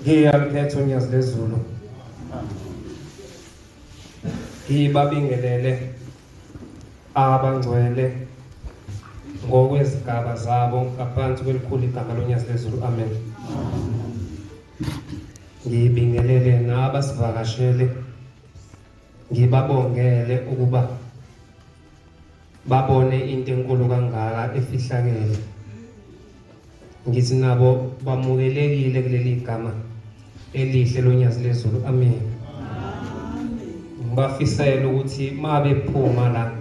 Ngiyaliphethe Unyazi Lwezulu. Ngibabingelele abangcwele ngokwezigaba zabo ngaphansi kwelikhulu igama loNyazi Lwezulu. Amen. Ngibingelele nabasivakashele, ngibabongele ukuba babone into enkulu kangaka efihlakele. Ngithi nabo bamukelekile kuleli gama elihle loNyazi Lwezulu. Amen. Ngibafisela ukuthi mabe phuma la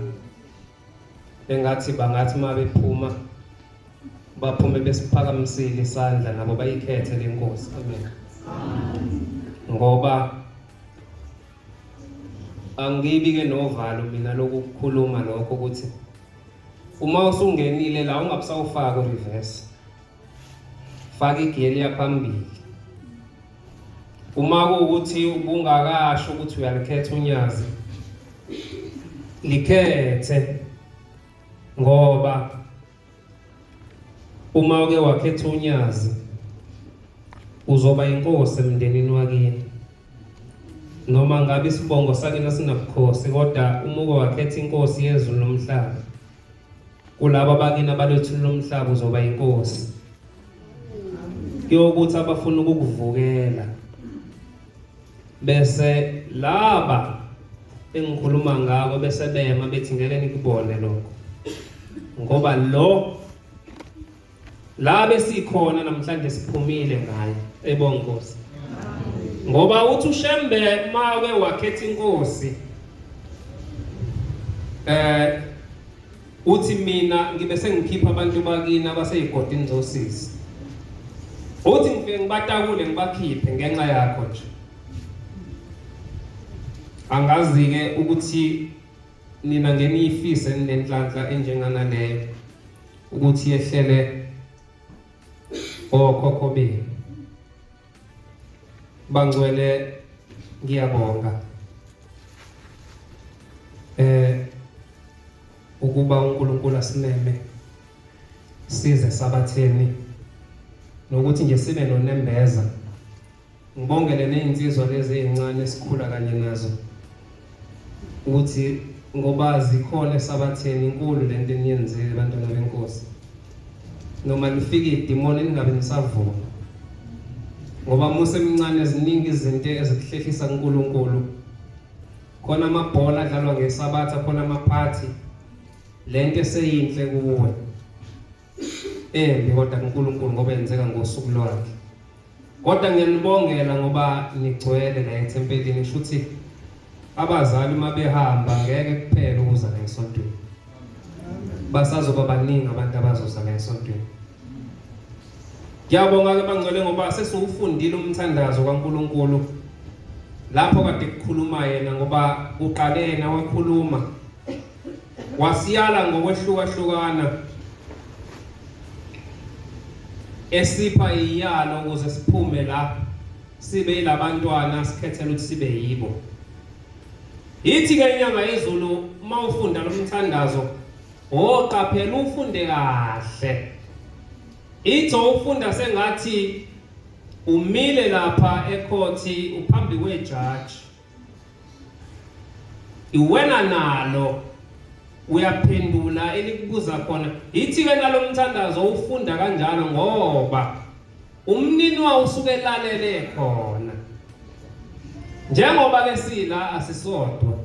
engathi bangathi mabe phuma baphume besiphakamisile isandla nabo bayikhethe lenkosi. Amen. Ngoba angibike novalo mina lokukhuluma lokho ukuthi uma usungenile la ungabusawufaka reverse, faka igiyeli yaphambili. Uma kuukuthi ubungakasho ukuthi uyalikhetha unyazi, likhethe, ngoba uma uke wakhetha unyazi uzoba inkosi emndenini wakini. Noma ngabe isibongo sakini sinabukhosi, kodwa uma uke wakhetha inkosi yezulu nomhlaba, kulabo bakini abalethulu nomhlaba uzoba inkosi. Kuyokuthi abafuna ukukuvukela bese laba engikhuluma ngako bese bema bethi ngeke nikubone lokho, ngoba lo la besikhona namhlanje siphumile ngaye ebonkosi. Ngoba uthi uShembe mawe wakhetha inkosi, uthi mina ngibe sengikhipha abantu bakini abaseyigodini zosisi, uthi ngifike ngibatakule ngibakhiphe ngenxa yakho nje. Angazi-ke ukuthi nina ngeniyifise nenhlanhla enjengana leyo ukuthi yehlele okhokho benu. Bangcwele ngiyabonga ukuba uNkulunkulu asimeme size sabatheni nokuthi nje sibe nonembeza. Ngibongele nezinsizwa lezi ezincane esikhula kanye nazo ukuthi ngoba zikhona sabatheni inkulu lento eniyenzile bantwana benkosi. Noma lifike idemoni ningabe nisavuma, ngoba muse emncane ziningi izinto ezikuhlehlisa uNkulunkulu. Khona amabhola adlalwa ngesabatha, khona amaphathi, lento eseyinhle kuwe kodwa uNkulunkulu ngoba yenzeka ngosuku lwakhe. Kodwa ngiyanibongela ngoba nigcwele la ethempelini. Ngisho ukuthi abazali uma behamba ngeke kuphela ukuza la esontweni, basazoba baningi abantu abazoza la esontweni. Ngiyabonga-ke bangcwele ngoba sesiwufundile umthandazo kaNkulunkulu lapho kade kukhuluma yena, ngoba uqale yena wakhuluma wasiyala ngokwehlukahlukana esipha iyalo ukuze siphume la sibe yilabantwana sikhethela ukuthi sibe yibo. Ithi-ke inyanga yezulu uma ufunda lo mthandazo qaphela ufunde kahle. Ithi ufunda sengathi umile lapha ekhothi uphambi kwejaji, iwena nalo uyaphendula elikubuza khona. Ithi-ke nalo mthandazo ufunda kanjalo ngoba umnini wawo usuke elalele khona. Njengoba ke sila asisodwa,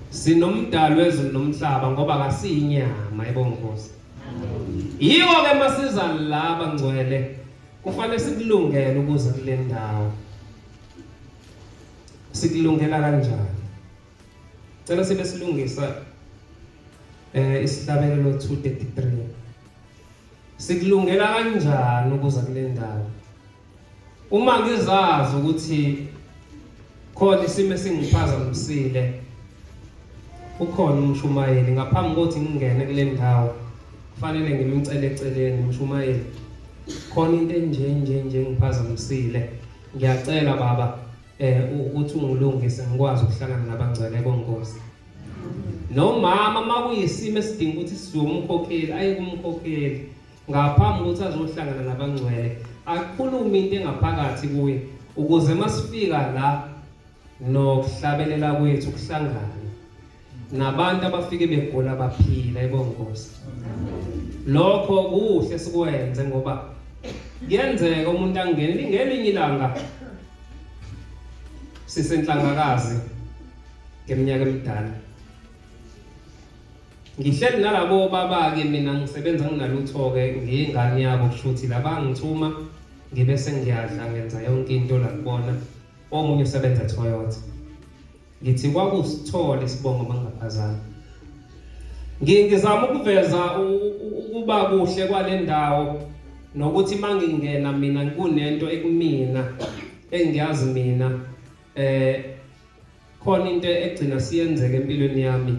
sinomdali wezulu nomhlaba, ngoba kasiyinyama ebonkosi. Yiwo-ke masiza laba ngcwele kufanele sikulungele ukuza kule ndawo. Sikulungela kanjani? Cela sibe silungisa isihlabelelo 233. Sikulungela kanjani ukuza kule ndawo? Uma ngizazi ukuthi khona isimo singiphazamisile, ukhona umshumayeli ngaphambi kokuthi ngingene kule ndawo, kufanele ngimcele eceleni umshumayeli, khona into enje ngiphazamisile, ngiyacela baba ukuthi ungilungise ngikwazi ukuhlangana nabangcwele bonkosi. Nomama makuyisimo esidinga ukuthi siyomkhokheli aye kumkhokheli ngaphambi ukuthi azohlangana nabangcwele, akhulume into engaphakathi kuye ukuze masifika la nokuhlabelela kwethu kuhlangana nabantu abafike begula baphila ebonkosi. Lokho kuhle sikwenze ngoba kuyenzeka umuntu angene ngelinye ilanga sisenhlangakazi ngeminyaka emidala. Ngihleli nalabo baba-ke mina ngisebenza nginalutho-ke ngiyingane yabo kushuthi laba ngithuma ngibe sengiyadla ngenza yonke into la kubona. Omunye usebenza eToyota. Ngithi kwakusithole isibongo bangaphazana. Ngizama ukuveza ukuba kuhle kwale ndawo nokuthi mangingena mina kunento ekumina engiyazi mina khona into egcina siyenzeke empilweni yami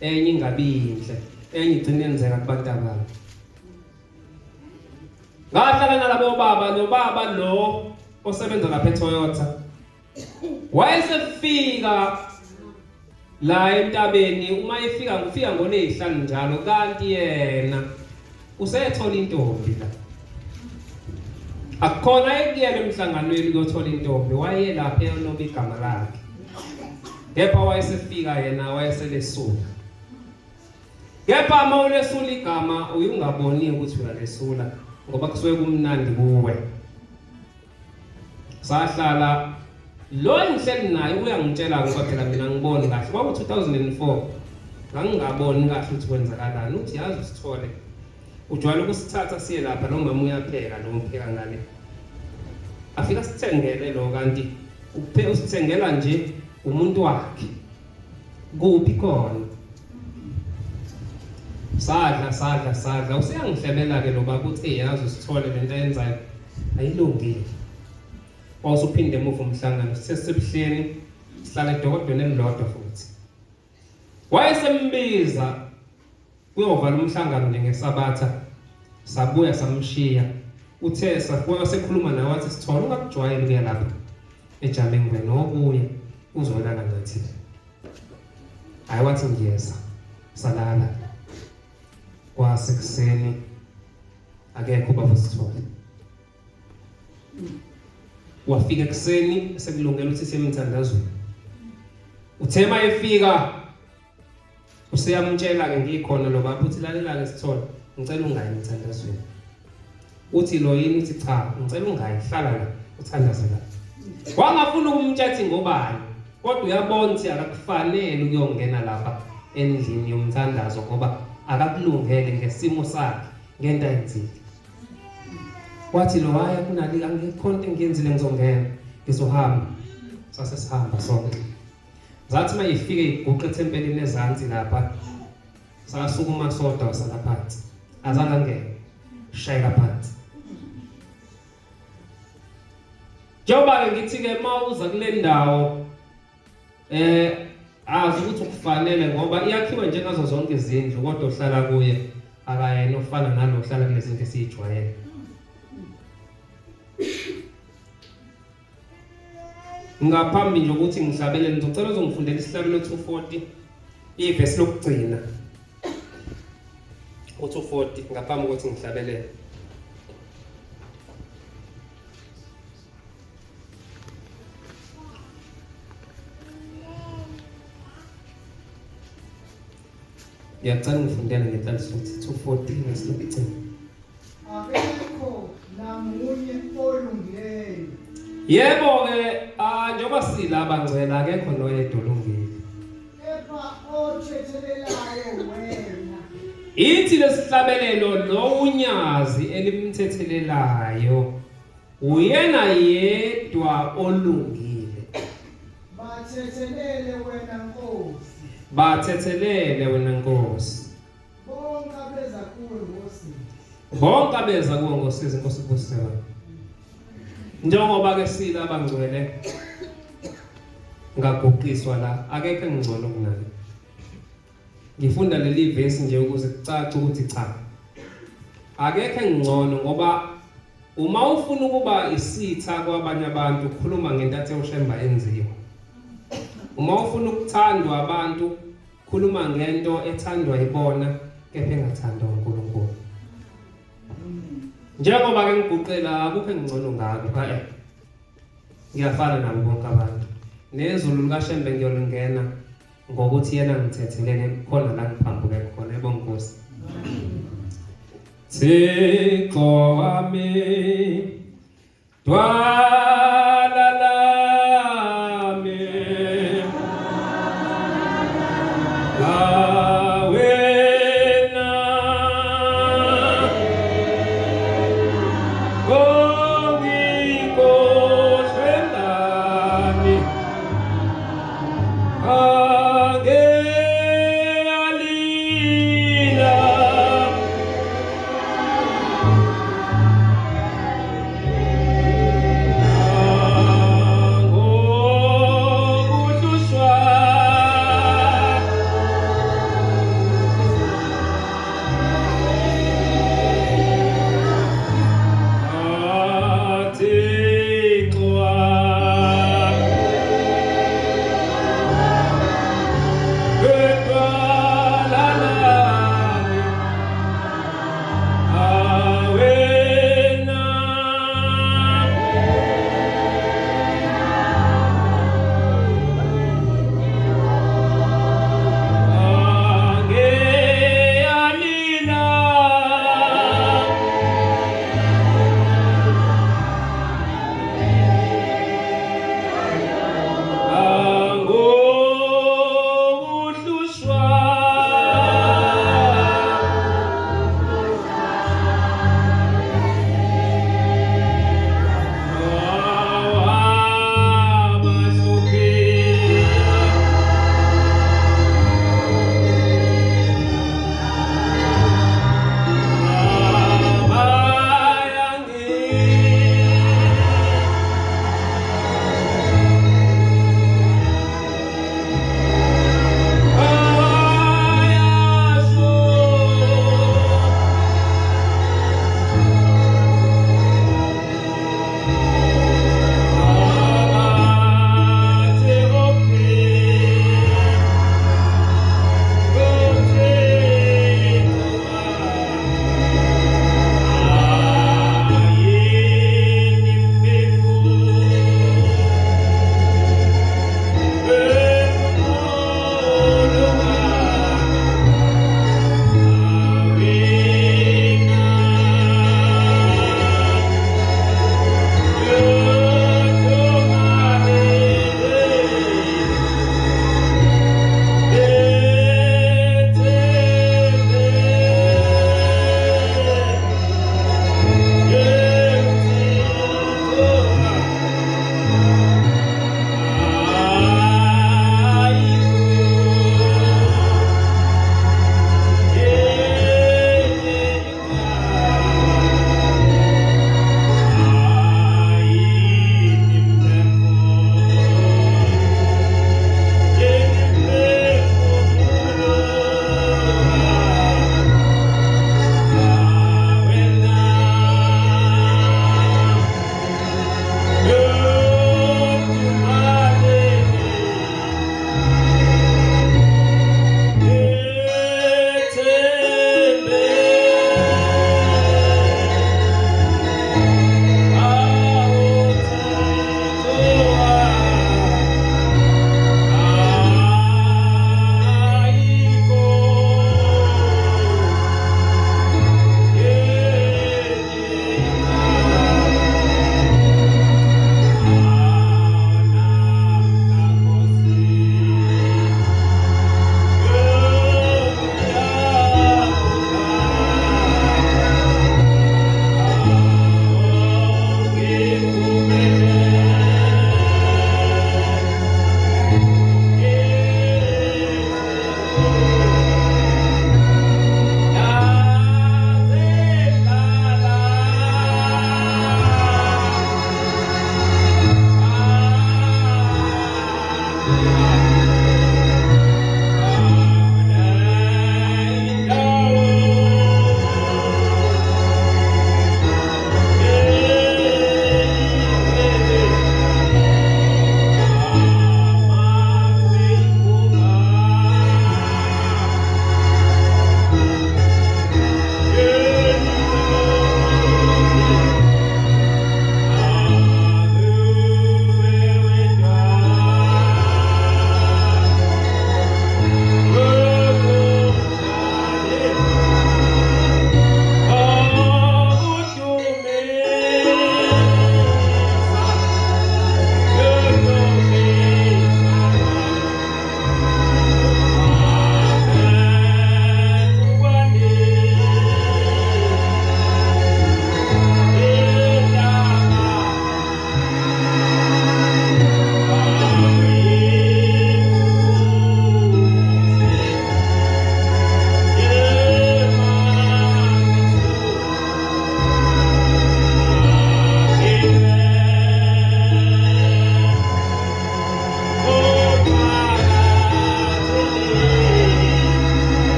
enye ingabinhle enye igcina yenzeka kubantu abanye. Ngahlala nalabo baba nobaba lo osebenza lapha eToyota. Wayesefika la entabeni uma efika ngifika ngoLwezulu njalo kanti yena usethola intombi la. Akukhona ekuyela emhlanganweni kuyothola intombi waye lapha enoba igama lakhe. Kepha wayesefika yena wayeselesula. Kepha uma ulesula igama uyungaboni ukuthi uyalesula ngoba kusuke kumnandi kuwe. Sahlala lo engihleli naye uyangitshela ngoba phela mina ngiboni kahle kwaku 2004 ngangingaboni kahle ukuthi kwenzakalani uthi yazi usithole ujwayele ukusithatha siye lapha lo mama uyapheka lo mpheka ngale afika sithengele lo kanti usithengela nje umuntu wakhe kuphi khona sadla useyangihlebela ke lo baba uthi yazi usithole lento ayenzayo ayilungile. Wasuphinde emuva umhlangano sisesebuhleni sihlala edokodweni elilodwa futhi. Wayesembiza kuyovala umhlangano ngesabatha sabuya samshiya uthe sabuya sekhuluma naye wathi Sithole ungakujwayeli ukuya lapha eJamengweni obuye uzolala ngathi. Hayi wathi ngiyeza salala kwaShekuseni akekho baba Sithole. Wafika ekuseni sekulungela ukuthi semthandazweni. Uthema efika useyamtshela ke ngikhona lo baba uthi lalela ke Sithole ngicela ungayi emthandazweni. Uthi lo yini uthi cha ngicela ungayi hlala la uthandaze la. Wangafuna ukumtshela ngobani kodwa uyabona ukuthi akakufanele ukuyongena lapha endlini yomthandazo ngoba akakulungele ngesimo sakhe ngento ayenzile. Wathi lo haya kunali angikhonto ngiyenzile ngizongena ngizohamba sase sihamba sonke. Zathi mayifike iguqe ethempelini ezansi lapha sasukuma soda wasala phansi azange ngene shayela phansi. Njengoba ngithi ke mawuza kule ndawo azi ukuthi ukufanele ngoba iyakhiwe njengazo zonke izindlu kodwa uhlala kuye akayena ofana nalo ohlala kulezi zinto esijwayele. Ngaphambi nje ukuthi ngihlabele ngizocela uzongifundela isihlabelo 240 ivesi lokugcina u240 ngaphambi ukuthi ngihlabelele. Ngiyacela ngifundele ngenhlanhla ukuthi 240 vesi lokugcina. Akekho namunye olungile. Yebo ke njengoba sila abangcwele akekho noyedwa olungile. Kepha othethelelayo wena. Ithi lesihlabelelo lo unyazi elimthethelelayo uyena yedwa olungile. Bathethelele wena Nkosi. Bathethelele wena Nkosi. Bonke abeza kuwe Nkosi. Bonke abeza kuwe Nkosi Inkosi kusewa. Njengoba ke sila abangcwele ngaguqiswa la akekho engcono kunayo. Ngifunda leli verse nje ukuze kucace ukuthi cha akekho engcono ngoba uma ufuna ukuba isitha kwabanye abantu ukhuluma ngentathe uShembe enziwa. Uma ufuna ukuthandwa abantu khuluma ngento ethandwa yibona kepha engathandwa uNkulunkulu. njengoba ke ngiguqela akukho engcono ngakho cha ngiyafana nabo bonke abantu nezulu lika Shembe ngiyolingena ngokuthi yena ngithethelele khona la ngiphambuke khona ebonkosi Thixo wami dwala lami awena ngikhohlelani angealila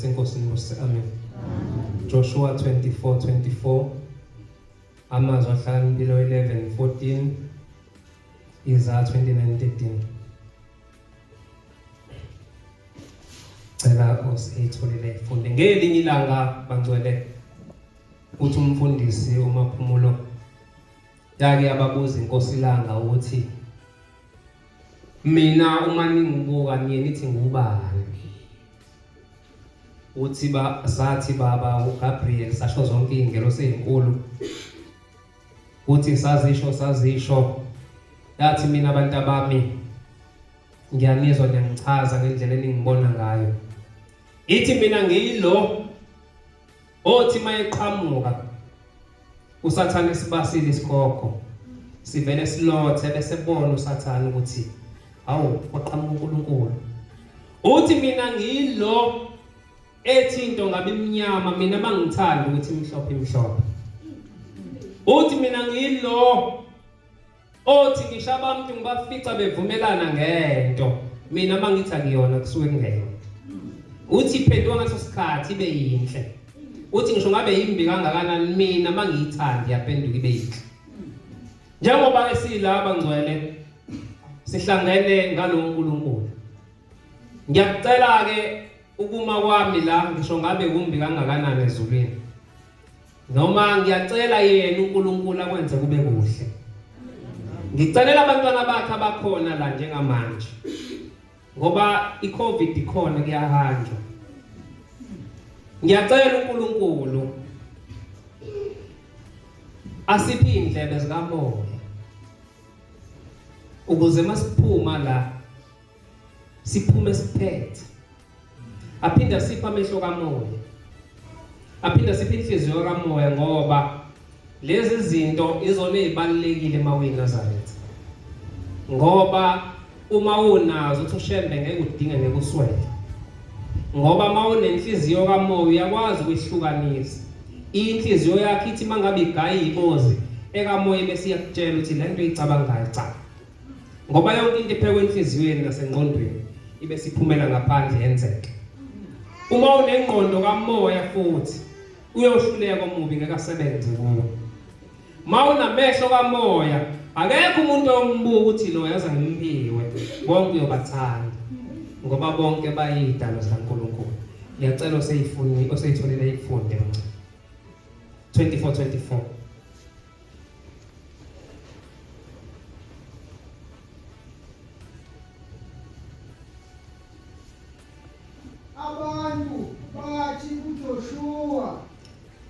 senkosini Nkosi amen. Joshua 24:24 Amazwi ahlakaniphile 11:14 Isaiah 29:13 Cela ositholile ifunde ngelinye ilanga bangcwele uthi umfundisi uMaphumulo yake ababuza inkosi ilanga ukuthi mina uma ningibuka niye nithi ngubani uthi sathi baba uGabriel sasho zonke ingelo sezinkulu uthi sazisho yathi mina abantu abami ngiyanizwa ngichaza ngendlela eningibona ngayo ithi mina ngiyilo othi mayeqhamuka usathane esibasile isikhokho sivele silothe bese bona usathane ukuthi awu kwaqhamuka uNkulunkulu uthi mina ngiyilo ethi into ngabe imnyama mina mangithanda ukuthi imhlophe uthi mina ngiyilo othi ngisho abantu ngibafica bevumelana ngento mina mangithi akuyona kusuke kungeyona uthi iphendwa ngaso sikhathi ibe yinhle uthi ngisho ngabe yimbi kangakanani mina mangiyithanda yaphenduka ibe yinhle njengoba ke silaba ngcwele sihlangene ngalo uNkulunkulu ngiyacela ke ukuma kwami la ngisho ngabe kumbi kangakanani ezulwini noma ngiyacela yena uNkulunkulu akwenze kube kuhle ngicelela abantwana bakhe abakhona la njengamanje ngoba iCovid ikhona kuyahanjwa ngiyacela uNkulunkulu asiphe indlebe zikamoya ukuze masiphuma la siphume siphethe aphinda sipha amehlo kamoya aphinda siphe inhliziyo kamoya ngoba lezi zinto izona ezibalekile emaweni Nazareth ngoba uma unazo uthi uShembe ngeke udinge ngeke uswele ngoba mawunenhliziyo kamoya uyakwazi ukwihlukanisa inhliziyo yakhe ithi mangabe igaya ibozi ekamoya bese iyakutshela ukuthi lento icabangayo cha ngoba yonke into iphekwe enhliziyweni nasengqondweni ibe siphumela ngaphandle yenzeke uma unengqondo kamoya futhi uyohluleka omubi ngeke asebenze kuwo mawunamehlo kamoya akekho umuntu ombuka ukuthi lo yaza ngimpiwe bonke uyobathanda ngoba bonke bayidalo zikaNkulunkulu ngiyacela oseyitholile ifunde 24:24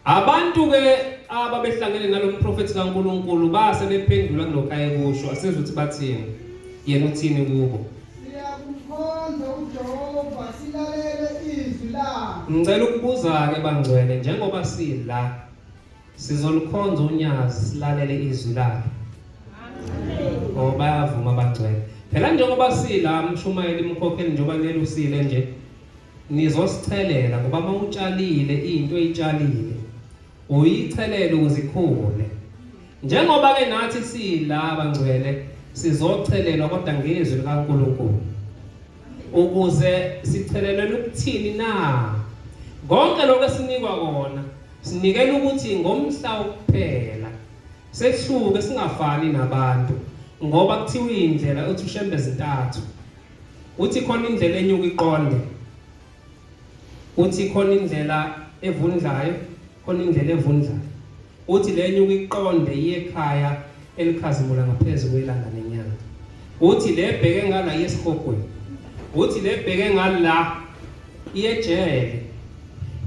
abantu ke ababehlangene nalomprofeti kaNkulunkulu base bephendula kulokho ayekusho asizwe ukuthi bathini yena uthini kubo siyakukhonza uJehova silalele izwi lakhe ngicela ukubuza ke bangcwele njengoba sila sizolukhonza unyazi silalele izwi lakhe amen bayavuma abangcwele phela njengoba sila umshumayeli imkhokheli njengoba nelusile nje nizosithelela ngoba mawutshalile into eyitshalile uyithelela ukuze ikhule njengoba ke nathi sila abangcwele sizochelelwa kodwa ngezwi likaNkulunkulu ukuze sichelelele ukuthini na konke lokho esinikwa kona sinikela ukuthi ngomhla wokuphela sehluke singafani nabantu ngoba kuthiwa indlela uthi uShembe zintathu uthi khona indlela enyuka iqonde uthi khona indlela evundlayo khona indlela evundlayo uthi lenyuka iqonde iyekhaya elikhazimula ngaphezulu kwelanga nenyanga uthi lebheke ngala yesikhogweni uthi lebheke ngala iyejele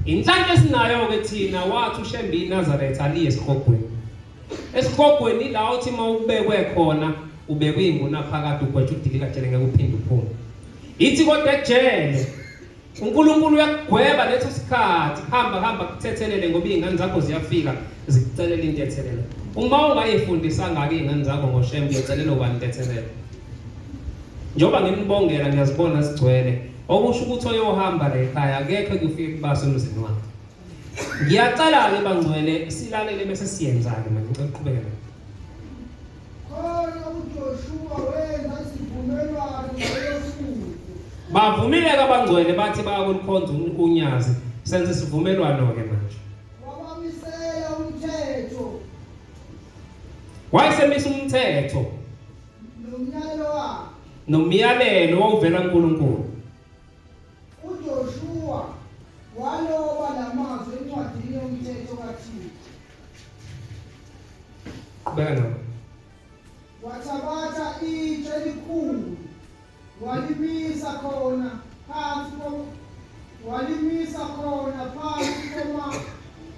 inhlanhla esinayo ke thina wathi uShembe iNazaretha ali esikhogweni esikhogweni la uthi mawubekwe khona ubekwe inguna phakathi ugwethe udilika jele ngeke uphinde uphume ithi kodwa ejele uNkulunkulu uyakugweba leso sikhathi hamba kuthethelele ngoba izingane zakho ziyafika zikucelela into ethelele uma ungayifundisanga ke izingane zakho ngoShembe uyacelela ubani intethelele njoba nginibongela ngiyazibona sigcwele okusho ukuthi oyohamba la ekhaya akekho kufike kubase emzini wakhe ngiyacela ke bangcwele silalele bese siyenza ke manje ngicela uqhubeke khona uJoshua wenza isivumelwano noSuku bavumile kabangcwele bathi bayakukhonza unyazi senze sivumelwano ke manje wabamisela umthetho wayesemisa umthetho nomyalelo wawuvela kuNkulunkulu uJoshua waloba lamazwi encwadini yomthetho kaThixo qhubeka wathabatha itshe elikhulu walimisa khona phansi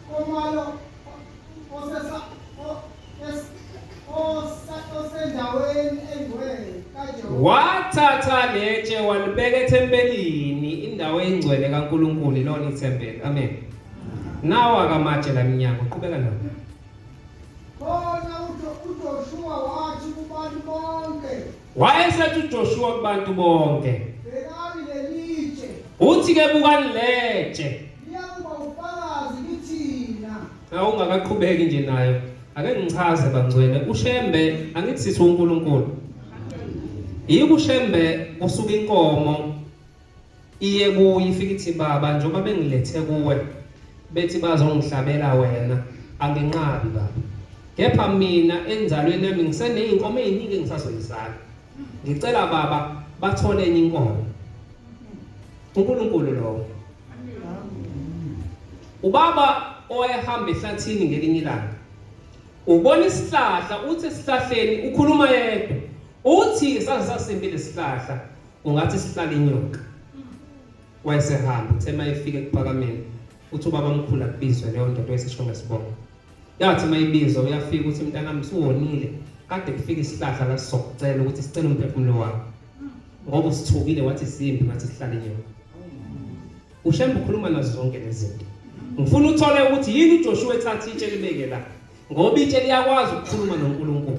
komalo osendaweni engcwele kaJehova wathatha letshe walibeka ethempelini indawo engcwele kaNkulunkulu lona ithempeli amen nawa kamatshe lamnyango qhubeka nawo khona uJoshua wathi kubantu bonke wayesethi uJoshua kubantu bonke bekani lelitshe uthi ke bukani letshe liyakuba ufakazi kithina awungakaqhubeki nje nayo ake ngichaze bangcwele uShembe angithi sithi uNkulunkulu yiko uShembe usuka inkomo iye kuye ifika ithi baba njengoba bengilethe kuwe bethi bazongihlabela wena anginqabi baba kepha mina enzalweni yami ngiseneyinkomo eziningi engisazoyizala ngicela baba bathole enye inkomo uNkulunkulu lo ubaba owayehamba ehlathini ngelinye ilanga ubona isihlahla uthi esihlahleni ukhuluma yedwa uthi sasasimbile isihlahla ungathi sihlala inyoka wayesehamba uthe mayefike kuphakameni uthi ubaba omkhulu akubizwe leyo ndoda oyisisho ngesibongo yathi mayibizwa uyafika uthi mntanami usuwonile kade kufika isihlahla la sizokucela ukuthi sicela umphefumulo wakho ngoba usithukile wathi simbi ngathi sihlala inyoka uShembe ukhuluma nazo zonke lezi zinto ngifuna uthole ukuthi yini uJoshua ethatha itshe libeke la ngoba itshe liyakwazi ukukhuluma noNkulunkulu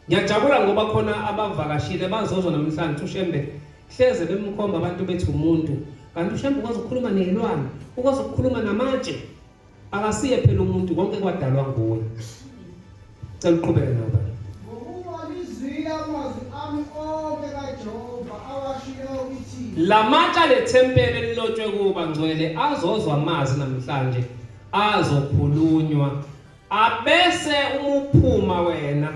ngiyajabula ngoba khona abavakashile bazozwa namhlanje uShembe hleze bemkhomba abantu bethu umuntu kanti uShembe ukwazi ukukhuluma nezilwane ukwazi ukukhuluma namatshe akasiye phela umuntu konke kwadalwa nguwe cela uqhubeke nabo ngokuba lizwile amazwi ami onke kaJehova awashiyo kithina lamatshe lethempeli elilotshwe kuba ngcwele azozwa amazi namhlanje azokhulunywa abese umuphuma wena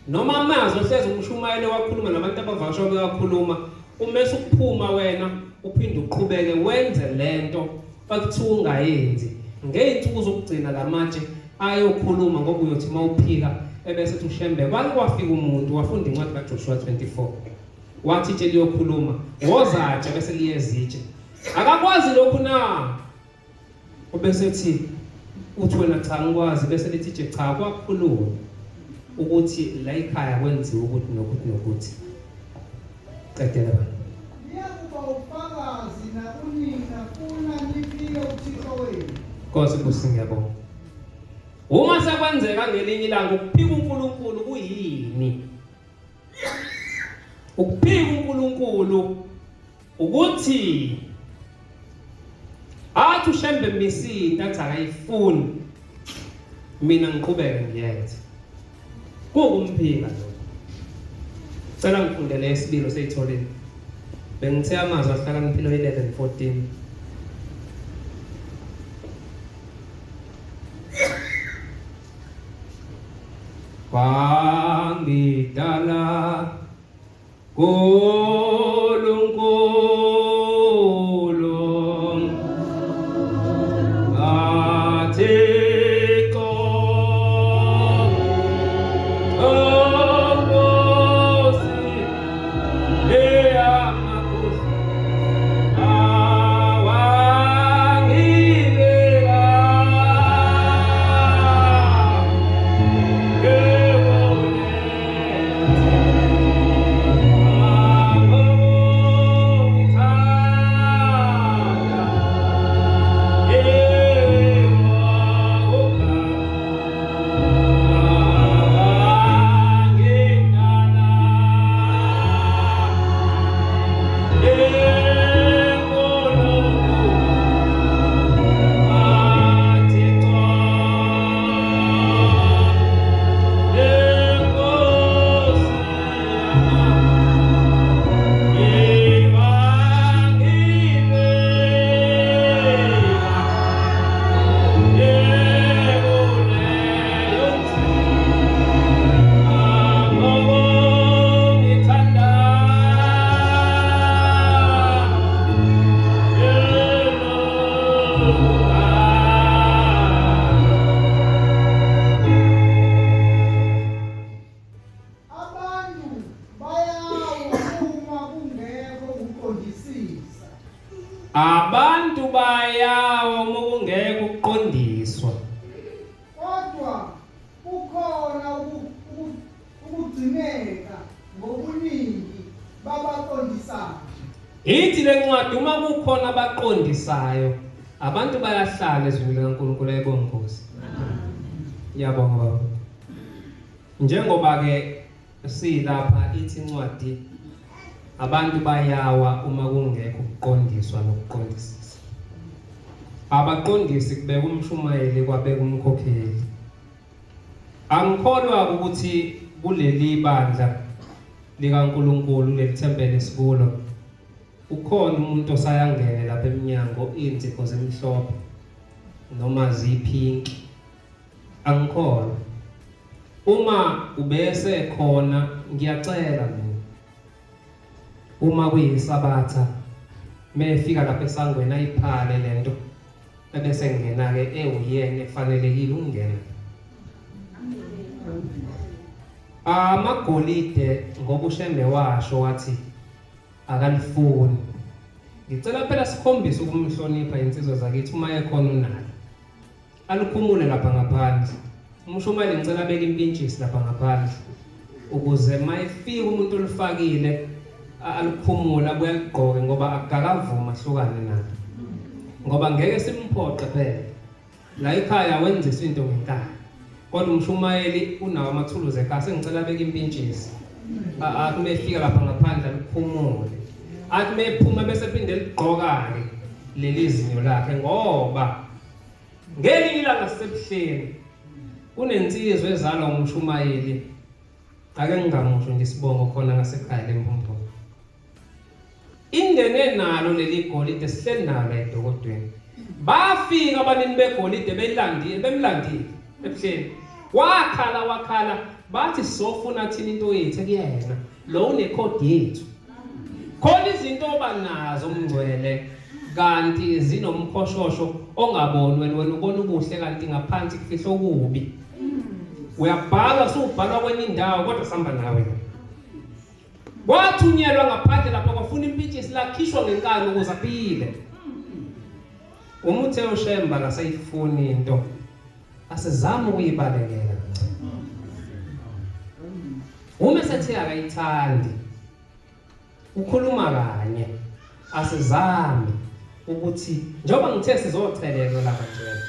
noma amazwi ohleze umshumayele wakhuluma nabantu abavakasha beyakhuluma umese ukuphuma wena uphinde uqhubeke wenze lento bakuthiwa ungayenzi ngeyinsuku zokugcina lamatshe ayokhuluma ngoba uyothi mawuphika ebese uShembe kwafika umuntu wafunda incwadi kaJoshua 24 wathi itshe liyokhuluma wozatshe bese liyezitshe akakwazi lokhu na ubese ethi uthi wena cha ngikwazi bese lithi itshe cha kwakhuluma ukuthi la ekhaya kwenziwa ukuthi nokuthi qedela bani liyakuba ufakazi nakunina funa nifike uThixo wenu Nkosi kusingiyabonga uma sekwenzeka ngelinye ilanga ukuphika uNkulunkulu kuyini ukuphika uNkulunkulu ukuthi athi uShembe misini athi akayifuni mina ngiqhubeke ngiyenze kukumphika lokho cela ngifundele isibilo seyitholile bengithe amazwi ahlakaniphile 11:14 Pangidala Nkulunkulu Athixo Nkosi eyamakhosi awangibeka Oh ithi lencwadi uma kukhona abaqondisayo abantu bayahlala ezwini likaNkulunkulu ayibongozi. Yabonga baba. Njengoba ke silapha ithi incwadi abantu bayawa uma kungekho ukuqondiswa nokuqondisisa. Abaqondisi kubeka umshumayeli kwabeka umkhokheli. Angikholwa ukuthi kuleli bandla likaNkulunkulu lelithempele esikulo ukhona umuntu osayangena lapha eminyango inzipho zemhlophe noma ziphinki. Angikholwa. Uma ubese khona ngiyacela mina uma kuyisabatha mefika lapha esangweni ayiphale lento ebese ngena ke ewuyene efanelekile ungena. Amagolide ngoba uShembe washo wathi akalifuni. Ngicela phela sikhombise ukumhlonipha insizwa zakithi uma ekhona unalo. Alukhumule lapha ngaphandle. Umshumayeli ngicela abeke impintshisi lapha ngaphandle ukuze mayefika umuntu olifakile alukhumula abuye aligqoke ngoba akakavuma hlukane nalo. Ngoba ngeke simphoqe phela. La ekhaya wenza izinto ngenkani. Kodwa umshumayeli unawo amathuluzi ekhaya sengicela abeke impintshisi. Akumefika lapha ngaphandle alukhumule. Athi mephuma bese phinde ligqoka-ke leli zinyo lakhe ngoba ngelinye ilanga sisebuhleni kunensizwe ezalwa umshumayeli ake ngingamusho nje isibongo khona ngasekhaya leMpumpu. Ingene nalo leli golide sihleli nalo edokodweni. Bafika abanini begolide bemlandile ebuhleni. Wakhala bathi sofuna thina into yethu kuyena lo unekhodi yethu. Khona izinto obanazo umngcwele kanti zinomkhoshosho ongaboni wena ubona ubuhle kanti ngaphansi kufihlo okubi. Uyabhala subhalwa kwenye indawo kodwa sihamba nawe. Wathunyelwa ngaphandle lapha kwafuna impintshisi lakhishwa ngenkani ukuze aphile. Umuthe uShembe akasayifuni into. Asizama ukuyibalekela. Uma sethi akayithandi ukhuluma kanye asizame ukuthi njengoba ngithe sizochelelwa lapha nje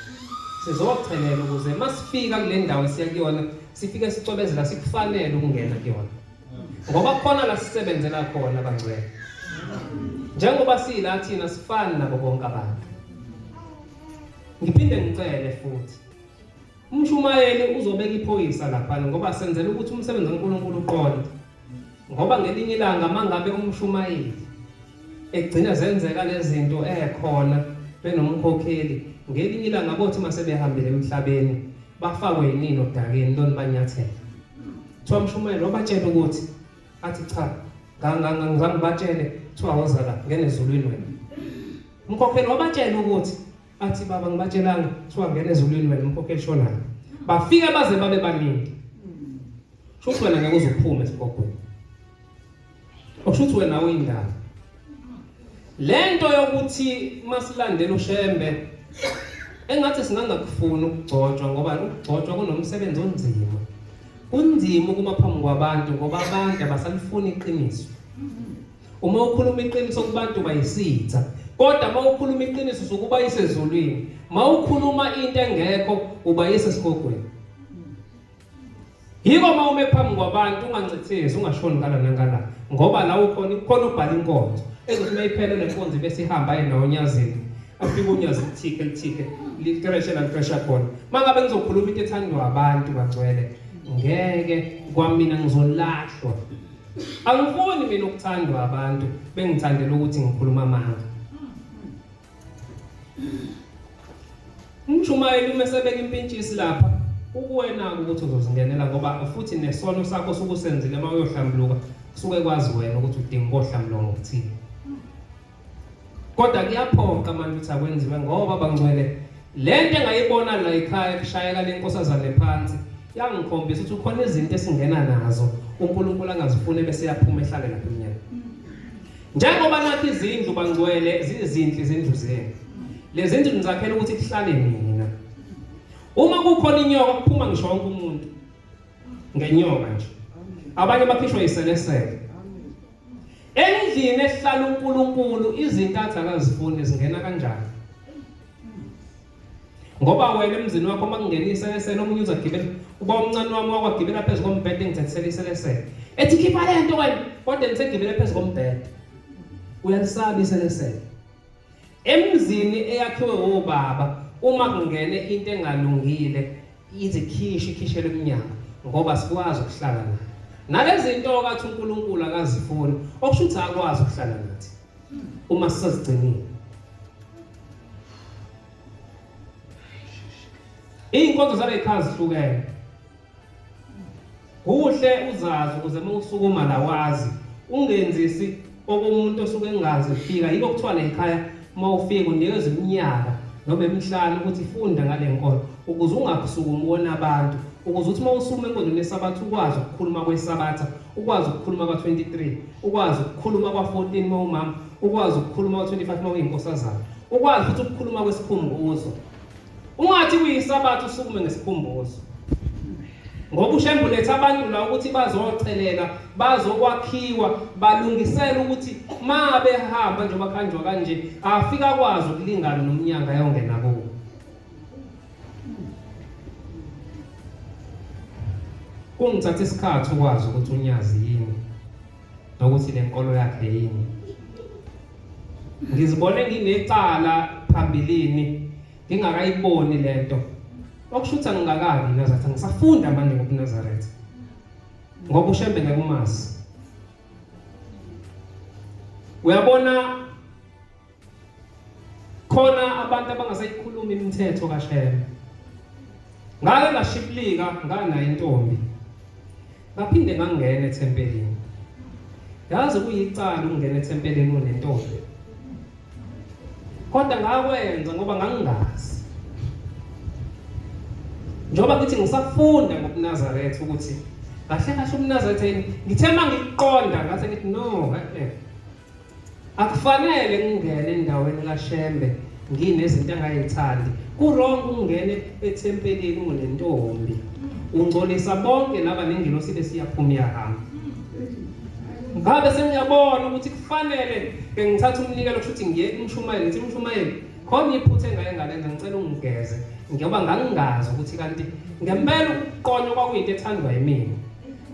sizochelelwa ukuze masifika kule ndawo esiya kuyona sifike sicobezela sikufanele ukungena kuyona ngoba khona la sisebenzela khona bangcwele njengoba sila thina sifana nabo bonke abantu. Ngiphinde ngicele futhi umshumayeli uzobeka iphoyisa lapha ngoba senzela ukuthi umsebenzi kaNkulunkulu uqonde. Ngoba ngelinye ilanga mangabe umshumayeli egcina zenzeka lezi zinto ekhona benomkhokheli ngelinye ilanga bothi masebehambile emhlabeni bafakwe yinini odakeni lona banyathela. Thiwa umshumayeli wabatshela ukuthi athi cha ngizange batshele thiwa woza la ngene ezulwini wena. Umkhokheli wabatshela ukuthi athi baba ngibatshelanga thiwa ngene ezulwini wena umkhokheli shona. Bafike baze babe baningi. Shothi wena ngeke uzophuma esibhokweni. Okushuthi wena uyindaba. Lento yokuthi masilandela uShembe engathi singangakufuna ukugcotshwa ngoba ukugcotshwa kunomsebenzi onzima. Kunzima kuma phambi kwabantu ngoba abantu abasalifuni iqiniso. Uma ukhuluma iqiniso kubantu bayisitha. Kodwa uma ukhuluma iqiniso sokuba isezulwini, uma ukhuluma into engekho ubayise esikogweni. Yiko uma ume phambi kwabantu ungancithezi ungashoni ngala nangala ngoba la ukhona ubhala inkonzo ezothi mayiphele lenkonzo bese ihamba yena Unyazi afika Unyazi lithike litreshe la pressure khona mangabe ngizokhuluma into ethandwa abantu bangcwele ngeke kwamina ngizolahlwa. Angifuni mina ukuthandwa abantu bengithandela ukuthi ngikhuluma amanga. Umshumayeli umesebeka impintshisi lapha ukuwena ukuthi uzozingenela ngoba futhi nesono sakho sokusenzile uma uyohlambuluka suke kwazi wena ukuthi udinga ukuhlambuluka ngokuthini. Kodwa kuyaphoqa manje ukuthi akwenziwe ngoba bangcwele lento engayibona la ekhaya kushayeka lenkosazana phansi yangikhombisa ukuthi ukhona izinto esingena nazo uNkulunkulu angazifune bese yaphuma ehlale lapha eminyaka. Njengoba nathi izindlu bangcwele zizinhle izindlu zenu. Lezi zinto nizakhela ukuthi kuhlale mina. Uma kukhona inyoka kuphuma ngisho wonke umuntu ngenyoka nje. Abanye bakhishwa yiselesele. endlini ehlala uNkulunkulu izinto athi akazifuni zingena kanjani? Ngoba wena emzini wakho makungenisa esele omunye uzagibela uba umncane wami wakwagibela phezulu kombhede ngithethiselesele. Ethi khipha le nto wena kodwa nisegibele phezulu kombhede. Uyalisaba iselesele. Emzini eyakhiwe obaba uma kungene into engalungile ikhishele eminyango ngoba sikwazi ukuhlala nayo. Nalezi zinto kathi uNkulunkulu akazifuni okusho ukuthi akwazi ukuhlala nathi uma sisazigcinile. Inkonzo zalekhaya zihlukene. Kuhle uzazi ukuze mawusukuma la wazi ungenzisi okomuntu osuke engazi ufika yiko kuthiwa lekhaya mawufika unikeza iminyaka noma emihlanu ukuthi ifunda ngale nkolo ukuze ungakusukumi wona abantu ukuze uthi mawusuma enkondweni yesabatha ukwazi ukukhuluma kwesabatha ukwazi ukukhuluma kwa23 ukwazi ukukhuluma kwa14 mawumama ukwazi ukukhuluma kwa25 mawuyinkosazana ukwazi futhi ukukhuluma kwesikhumbuzo. Ungathi kuyisabatha usukume ngesikhumbuzo. Ngoba uShembe uletha abantu la ukuthi bazocelela, bazokwakhiwa, balungisela ukuthi ma behamba nje bakhanjwa kanje afika kwazi ukulingana nomnyanga yongena kuwo. Kungithatha isikhathi ukwazi ukuthi unyazi yini nokuthi le nkolo yakhe yini. Ngizibone nginecala phambilini ngingakayiboni lento. Okushutha ngingakabi nazathi ngisafunda manje ngobuNazaretha. Ngoba uShembe ngekumazi. Uyabona khona abantu abangasayikhuluma imithetho kaShembe. Ngake ngashiplika nganayo intombi. Ngaphinde ngangena ethempelini. Yazi kuyicala ukungena ethempelini unentombi. Kodwa ngakwenza ngoba ngangingazi. Njoba ngithi ngisafunda ngobuNazaretha ukuthi kahle kahle ubuNazaretha ngithema ngiqonda ngase ngithi no akufanele ngingene endaweni kaShembe nginezinto engayithandi. Kurong ungene ethempelini unentombi. Ungcolisa bonke laba nengilosi besiyaphuma yahamba. Ngabe sengiyabona ukuthi kufanele ke ngithatha umnikelo ukuthi ngiye kumshumayeli ngithi umshumayeli khona iphuthe ngaye ngalenza ngicela ungigeze ngoba ngangingazi ukuthi kanti ngempela ukuqonyo kwakuyinto ethandwa yimina.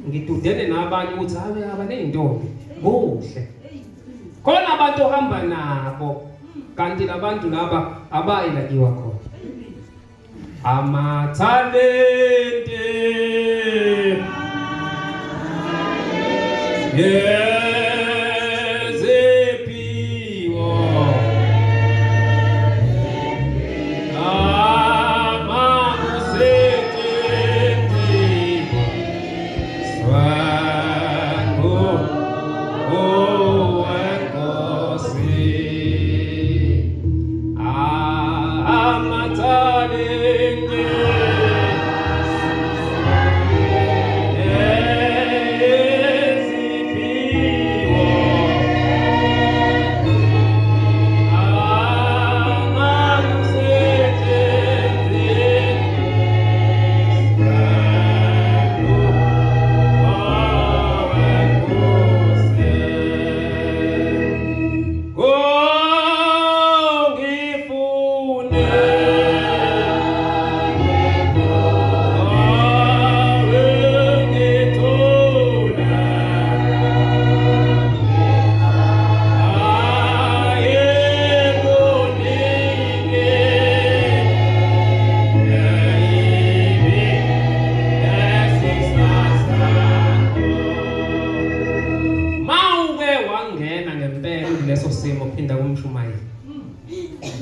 Ngidudene nabanye ukuthi hawe abaneyintombi kuhle. Khona abantu ohamba nabo kanti labantu laba abayilakiwa khona. Amathalente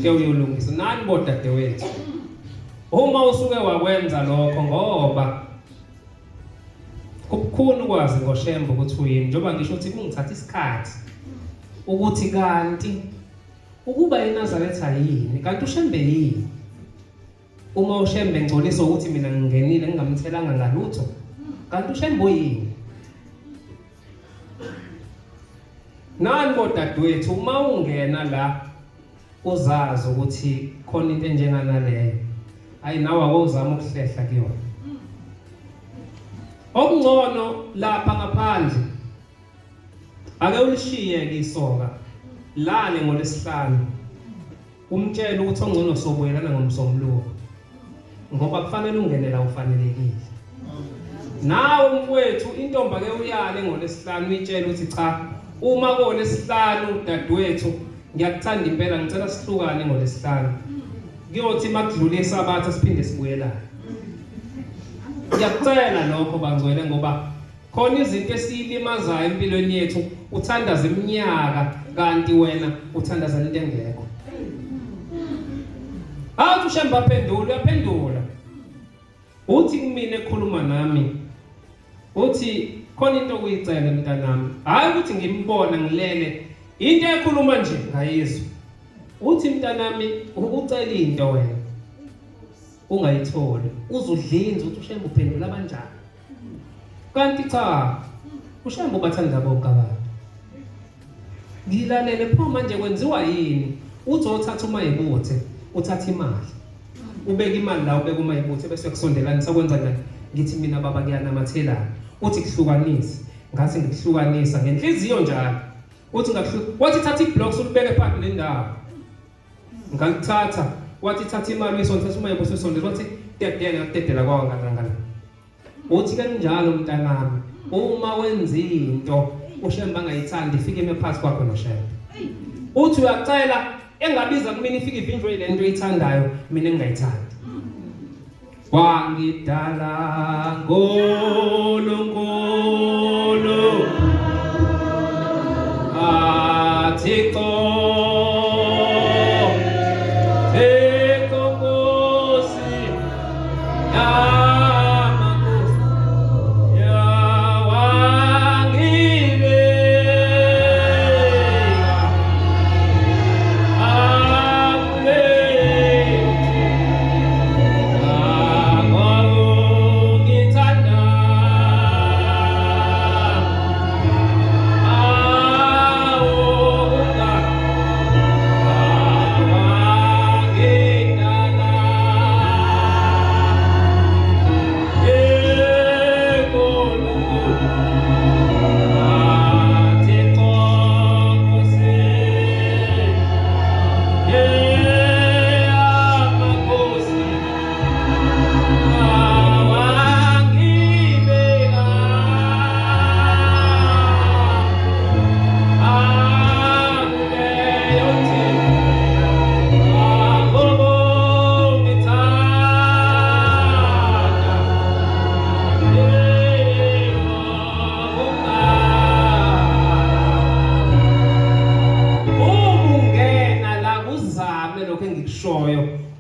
uyolungisa nani bodade wethu. Uma usuke wakwenza lokho ngoba kubukhulu ukwazi ngoShembe ukuthi uyini njengoba ngisho ukuthi kungithatha isikhathi ukuthi kanti ukuba iNazaretha yini kanti uShembe yini. Uma uShembe ngcolisa ukuthi mina ngingenile ngingamthelanga ngalutho kanti uShembe yini. Nani bodade wethu uma ungena la uzazi ukuthi khona into enjengana leyo ayi nawe awuzama ukuhlehla kuyona. Okungcono lapha ngaphandle ake ulishiye ke isoka lale ngolesihlanu umtshela ukuthi ongcono sobuyelana ngomsombuluko ngoba kufanele ungenela ufanelekile nawe mfowethu intombi ake uyale ngolesihlanu uyitshela ukuthi cha uma kolesihlanu dadewethu ngiyakuthanda impela ngicela sihlukane ngolesihlanu kuyothi makudlula isabatha siphinde sibuyelane ngiyakucela lokho bangcwele ngoba khona izinto esilimazayo empilweni yethu uthandaza iminyaka kanti wena uthandaza into engekho awuthi uShembe aphendula uyaphendula uthi kumina ekhuluma nami uthi khona into okuyicela mntanami hayi ukuthi ngimbona ngilele into ekhuluma nje ngayizwa uthi mntanami ukucela into wena ungayitholi uzudlinza uthi uShembe uphendula kanjani kanti cha uShembe ubathanda bonke abantu ngilalele pho manje kwenziwa yini uthi othatha umayibuthe uthatha imali ubeka imali la ubeka umayibuthe bese kusondelanisa kwenza njani ngithi mina baba kuyanamathela uthi kuhlukanise ngase ngikuhlukanisa ngenhliziyo njalo uthi wathi thatha iblocks ulibeke phansi nendawo ngalithatha wathi thatha imali uyisondeza umayibuthe usondeza wathi dedela dedela kwangana uthi kanjalo mntanami uma wenza into uShembe angayithandi ifike emephansi kwakho noShembe uthi uyacela engabiza kumina ifike ivinjwe ile nto oyithandayo mina engingayithandi wangidala ngoNkulunkulu athixo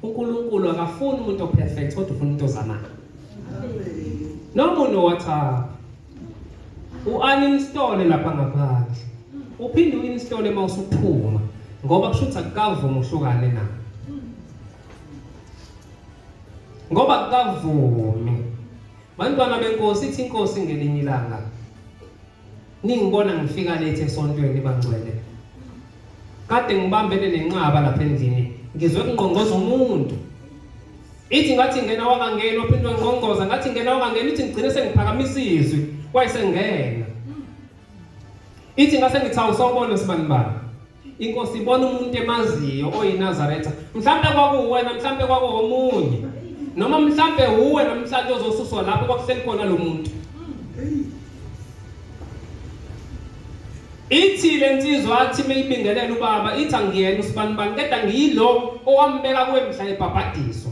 uNkulunkulu akafuni umuntu operfect kodwa ufuna umuntu ozamayo noma unoWhatsApp uninstall lapha ngaphandle uphinde uinstall uma usuphuma ngoba kusho ukuthi akukavuma uhlukane nawo ngoba akukavumi bantwana benkosi ithi inkosi ngelinye ilanga ningibona ngifika lethe esontweni bangcwele kade ngibambele nenqaba lapha endlini ngizwe kungqongqoza umuntu ithi ngathi ngena wakangena ophinde ngqongqoza ngathi ngena wakangena ithi ngigcine sengiphakamisa izwi kwayisengena ithi ngase ngithi awusawubona sibanibani inkosi ibona umuntu emaziyo oyinazaretha mhlambe kwakuwena mhlambe kwakuwomunye noma mhlambe uwe namhlanje ozosuswa lapho kwakuhleli khona lo muntu ithi lensizwa athi meyibingelela ubaba ithi angiyena usibanibani keda ngiyilo owambeka kwemhla ebhabhadiswa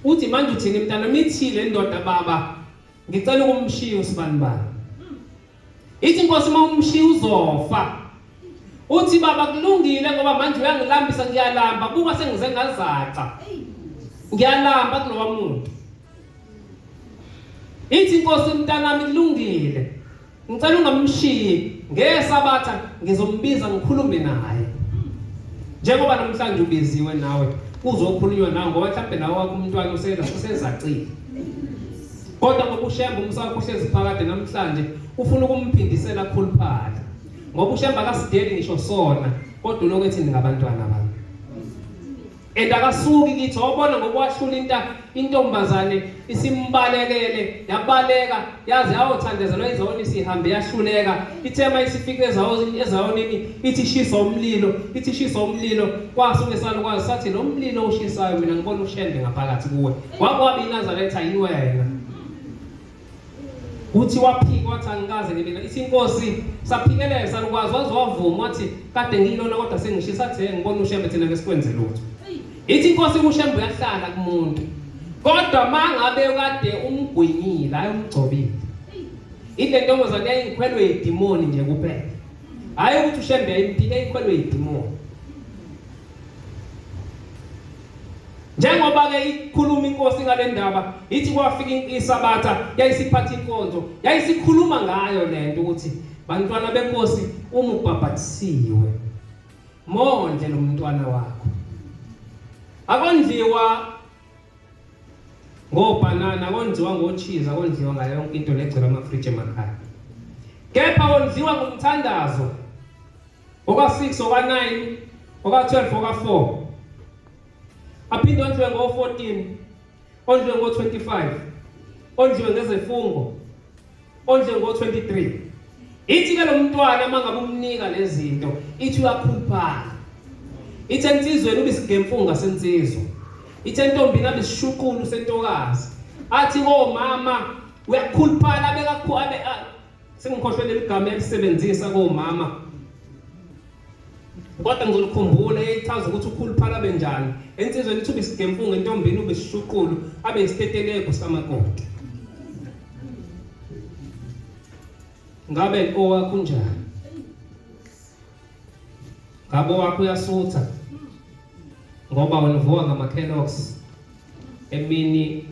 uthi manje uthini mntana mithile indoda baba ngicela ukumshiya usibanibani ithi inkosi mawumshiya uzofa uthi baba kulungile ngoba manje uyangilambisa ngiyalamba buka sengize ngazaca ngiyalamba kulowa muntu ithi inkosi mntanami kulungile ngicela ungamshiyi ngesabatha ngizombiza ngikhulume naye njengoba namhlanje ubiziwe nawe uzokhulunywa nawe ngoba mhlawumbe nawe wakho umntwana usezacile kodwa ngoba uShembe umsakho uhlezi phakade namhlanje ufuna ukumphindisela khuluphala ngoba uShembe akasideli ngisho sona kodwa lokho ethi ngabantwana bami akasuki kithi wabona ngokwashula intombazane isimbalekele yabaleka yaze ayothandezelwa izona isihambe yahluleka ithema isifike ezawonini ithi shisa umlilo kwasuke salukwazi sathi lo mlilo ushisayo mina ngibona uShembe ngaphakathi kuwe wakwabi iNazaretha yiwena uthi waphika wathi angikaze ngibina isinkosi saphikelele salukwazi wazwavuma wathi kade ngilona kodwa sengishisa athi ngibona uShembe thina ngesikwenze lutho ithi inkosi uShembe uyahlala kumuntu kodwa mangabe kade umgwinyile ayomgcobile ile ntombazane yayikhwelwe idemoni nje kuphela hayi ukuthi uShembe yayiphile ikhwelwe idemoni njengoba ke ikhuluma inkosi ngale ndaba ithi kwafika isabatha yayisiphatha Inkonzo yayisikhuluma ngayo lento ukuthi bantwana benkosi uma ubhabhatisiwe mondle lo mntwana wakho akondliwa ngobhanana akondliwa ngochiza akondliwa ngayo yonke into legcwele amafridge emakhaya kepha kondliwa ngomthandazo oka6 oka9 oka12 oka4 aphinde ondliwe ngo14 ondliwe ngo25 ondliwe ngezefungo ondliwe ngo23 ithi ke lo mntwana mangabe umnika lezi zinto ithi uyakhuluphala ithi ensizweni ubisigempfunga sensizwa ithi entombini abisishuqulu sentokazi athi komama uyakhuluphala bekakhulu sengikhohlwele igama elisebenzisa komama kodwa ngizolikhumbula echaza ukuthi ukhuluphala benjani ensizweni ithi ubisigempfunga entombini ubisishuqulu abe isiteteleko samakoti ngabe owakho njani ngabo wakho uyasutha ngoba wena uvuka ngama-Kellogg's emini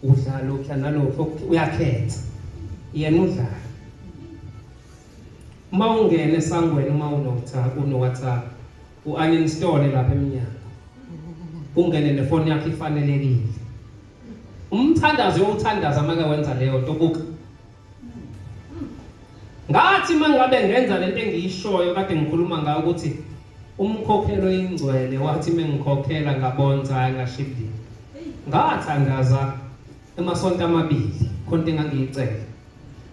udla lokhu nalokho uyakhetha yena udlala uma ungene esangweni uma uno-WhatsApp u-uninstall lapha eminyango ungene nefoni yakho ifanelekile umthandazo yowuthandaza make wenza leyo nto buka ngathi mangabe ngenza lento engiyishoyo kade ngikhuluma ngayo ukuthi umkhokhelo ingcwele wathi mengikhokhela ngabonza ngashibhile ngathandaza emasonto amabili khonto engangiyicela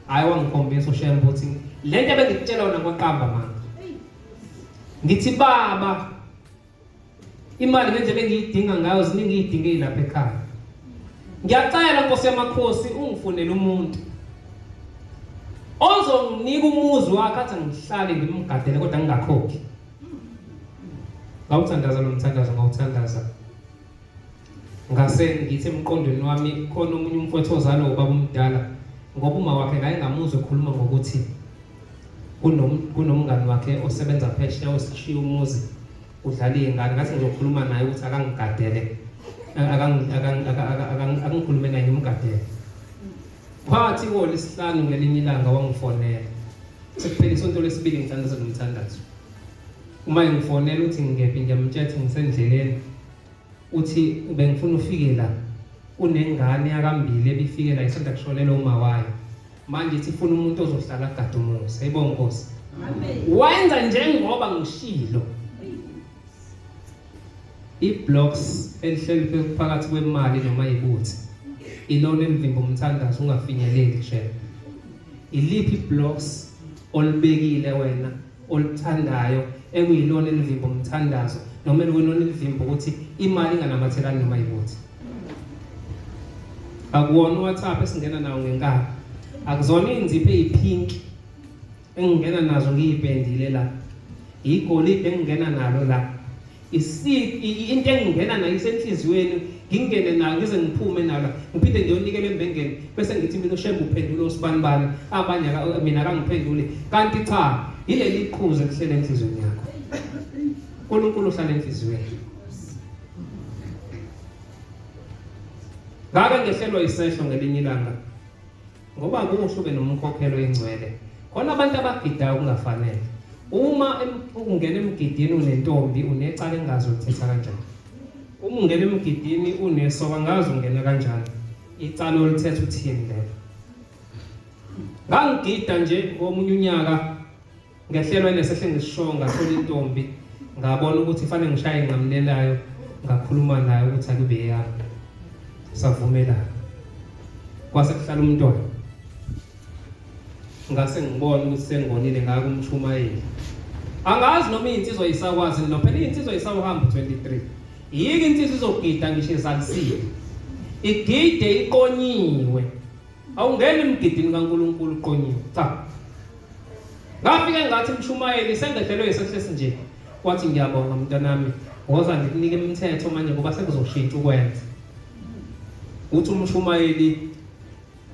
hayi wangikhombisa uShembe ukuthi lento ebengikutshela wona kwaqamba manje ngithi baba imali ngendlela engiyidinga ngayo ziningi iy'dinge lapha ekhaya ngiyacela Nkosi yamakhosi ungifunele umuntu ozonginika umuzi wakhe athi ngihlale ngimgadele kodwa ngingakhokhi ngawuthandaza nomthandazo ngawuthandaza ngase ngithi emqondweni wami khona omunye umfowethu ozalo ubaba umdala ngoba uma wakhe ngaye ngamuzwe ekhuluma ngokuthi kunomngani wakhe osebenza phesheya osishiya umuzi udlala iy'ngane ngathi ngizokhuluma naye ukuthi akangigadele akangikhulume naye ngimgadele phakathi koLwesihlanu ngelinye ilanga wangifonela sekuphela isonto lesibili ngithandaza nomthandazo uma ngifonela uthi ngingephi ngiyamtshela ngisendleleni uthi bengifuna ufike la unengane yakambili ebifike la isonto kusholela uma wayo manje ithi ifuna umuntu ozohlala agade umuzi ayibonge Nkosi wenza njengoba ngishilo i-blocks elihleli phakathi kwemali noma ibuthi ilona elivimba umthandazo ungafinyeleli kushe iliphi blocks olibekile wena olithandayo ekuyilona elivimba umthandazo noma elilona elivimba ukuthi imali inganamathelani noma ibuthi akuwona uWhatsApp esingena nawo ngenkaba akuzona inzipho ezipink engingena nazo ngiyibhendile la igolide engingena nalo la into engingena nayo isenhliziyweni ngingene nayo ngize ngiphume nalo ngiphinde ngiyonikela embengeni bese ngithi mina uShembe uphendule usibanibani abanye mina akangiphendule kanti cha yileli iqhuze lihlele enhliziyweni yakho uNkulunkulu uhlala enhliziyweni ngabe ngehlelwa isehlo ngelinye ilanga ngoba kuhle ube nomkhokhelo engcwele khona abantu abagidayo kungafanele uma ungena emgidini unentombi unecala engazi ukuthetha kanjani uma ungena emgidini unesoka ngazi ungena kanjani icala olithetha uthini lelo ngangigida nje ngomunye unyaka ngehlelwa lesehle ngisishonga thola intombi ngabona ukuthi fanele ngishaye ngamlelayo ngakhuluma naye ukuthi akube yami savumelana kwase kuhlala umntwana ngase ngibona ukuthi sengonile ngaka umshumayeli angazi noma insizwa yisakwazi no phela insizwa yisawuhamba 23 yiki insizwa izogida ngisho izalisile igide iqonyiwe awungeni emgidini kaNkulunkulu uqonyiwe cha ngafike ngathi umshumayeli sengehlelwe yisehlesi nje wathi ngiyabonga mntanami woza ngikunike imithetho manje ngoba sekuzoshintsha ukwenza uthi umshumayeli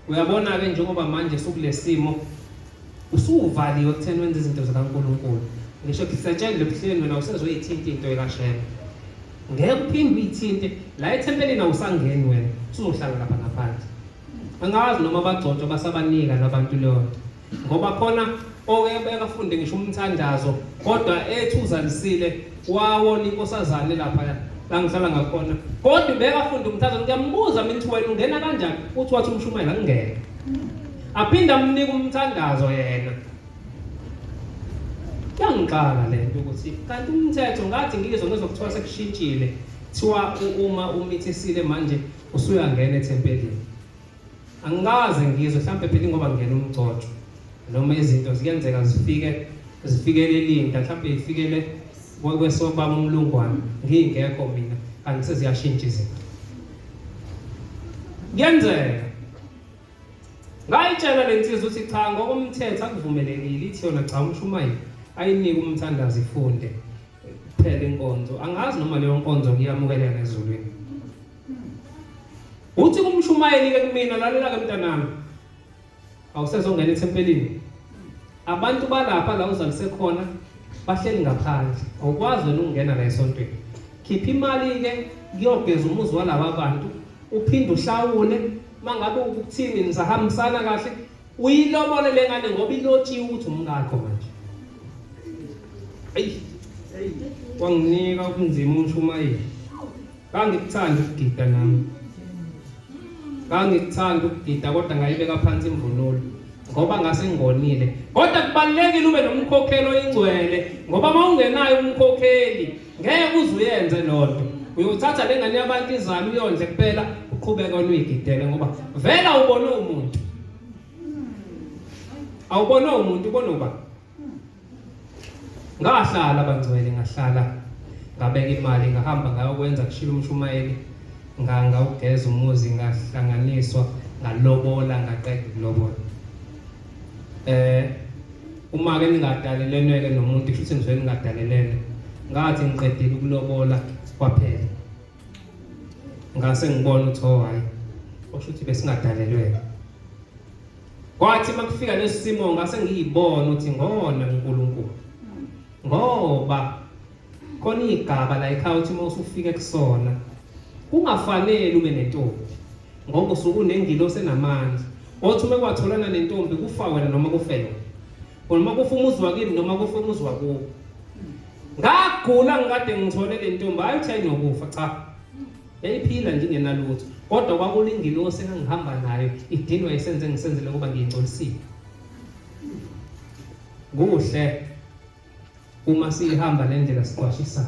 uyabona ke njengoba manje sukulesimo usuvaliwe ekutheni wenza izinto zikaNkulunkulu ngisho kisatshela lebuhleni wena usezoyithinta into ekashela ngeke uphinde uyithinte la ethempelini awusangeni wena uzohlala lapha ngaphandle angazi noma abagcotshwa basabanika labantu leyo ngoba khona okebekafunde ngisho umthandazo kodwa ethi uzalisile wawona inkosazane lapha la ngihlala ngakhona kodwa bekafunde umthandazo ngiyambuza mina ukuthi wena ungena kanjani uthi wathi umshumayeli angene aphinda amnika umthandazo yena yangiqala lento ukuthi kanti umthetho ngathi ngizwe ngizokuthiwa sekushintshile thiwa uma umithisile manje usuyangena ethempelini angaze ngizwe mhlambe phela ngoba ngena umgcotsho noma izinto ziyenzeka zifikele linda mhlambe ifikele kwesobaba umlungwane ngingekho mina kanti seziyashintsha izinto kuyenzeka ngayitshela lensizwa ukuthi cha ngokomthetho akuvumelekile ithi yona cha umshumayeli ayinike umthandazo ifunde kuphela inkonzo angazi noma leyo nkonzo ngiyamukelela nezulwini uthi kumshumayeli ke kumina lalela ke mntanami awusezongena ethempelini abantu balapha la uzalise khona bahleli ngaphandle awukwazi wena ukungena la esontweni khipha imali ke kuyogeza umuzi walaba abantu uphinde uhlawule mangabe ukuthini nizahambisana kahle uyilobole lengane ngoba ilotshiwe ukuthi umngakho manje wanginika ubunzima umshumayeli ngangikuthanda ukugida nami ngangikuthanda ukugida kodwa ngayibeka phansi imvunulo ngoba ngase ngonile kodwa kubalekile ube nomkhokheli oyingcwele ngoba mawungenayo umkhokheli ngeke uzuyenze lonto uyothatha lengane yabantu izami uyondle kuphela uqhubeka uyigidele ngoba vela ubone umuntu awubone umuntu ubone uba ngahlala abangcwele ngahlala ngabeka imali ngahamba ngayokwenza kushila umshumayeli ngawugeza umuzi ngahlanganiswa ngalobola ngaqeda ukulobola uma ke ningadalelene nomuntu kusho ukuthi ngizwe ningadalelene ngathi ngiqedile ukulobola kwaphela ngase ngibona ukuthi hayi osho ukuthi besingadalelwe kwathi makufika lesi simo ngase ngiyibona ukuthi ngona uNkulunkulu ngoba khona igaba la ekhaya uthi mawusufika kusona kungafanele ube nentombi ngoba usuku unengilosi enamandla othi uma kwatholana nentombi kufa wena noma kufela noma kufa umuzi wakini noma kufa umuzi wakubo ngagula ngikade ngithole le ntombi ayithayi nokufa cha yayiphila njengenalutho kodwa kwakulingilosi engihamba nayo idinwa isenze ngisenzele kuba ngiyingcolisile kuhle uma sihamba lendlela siqwashisayo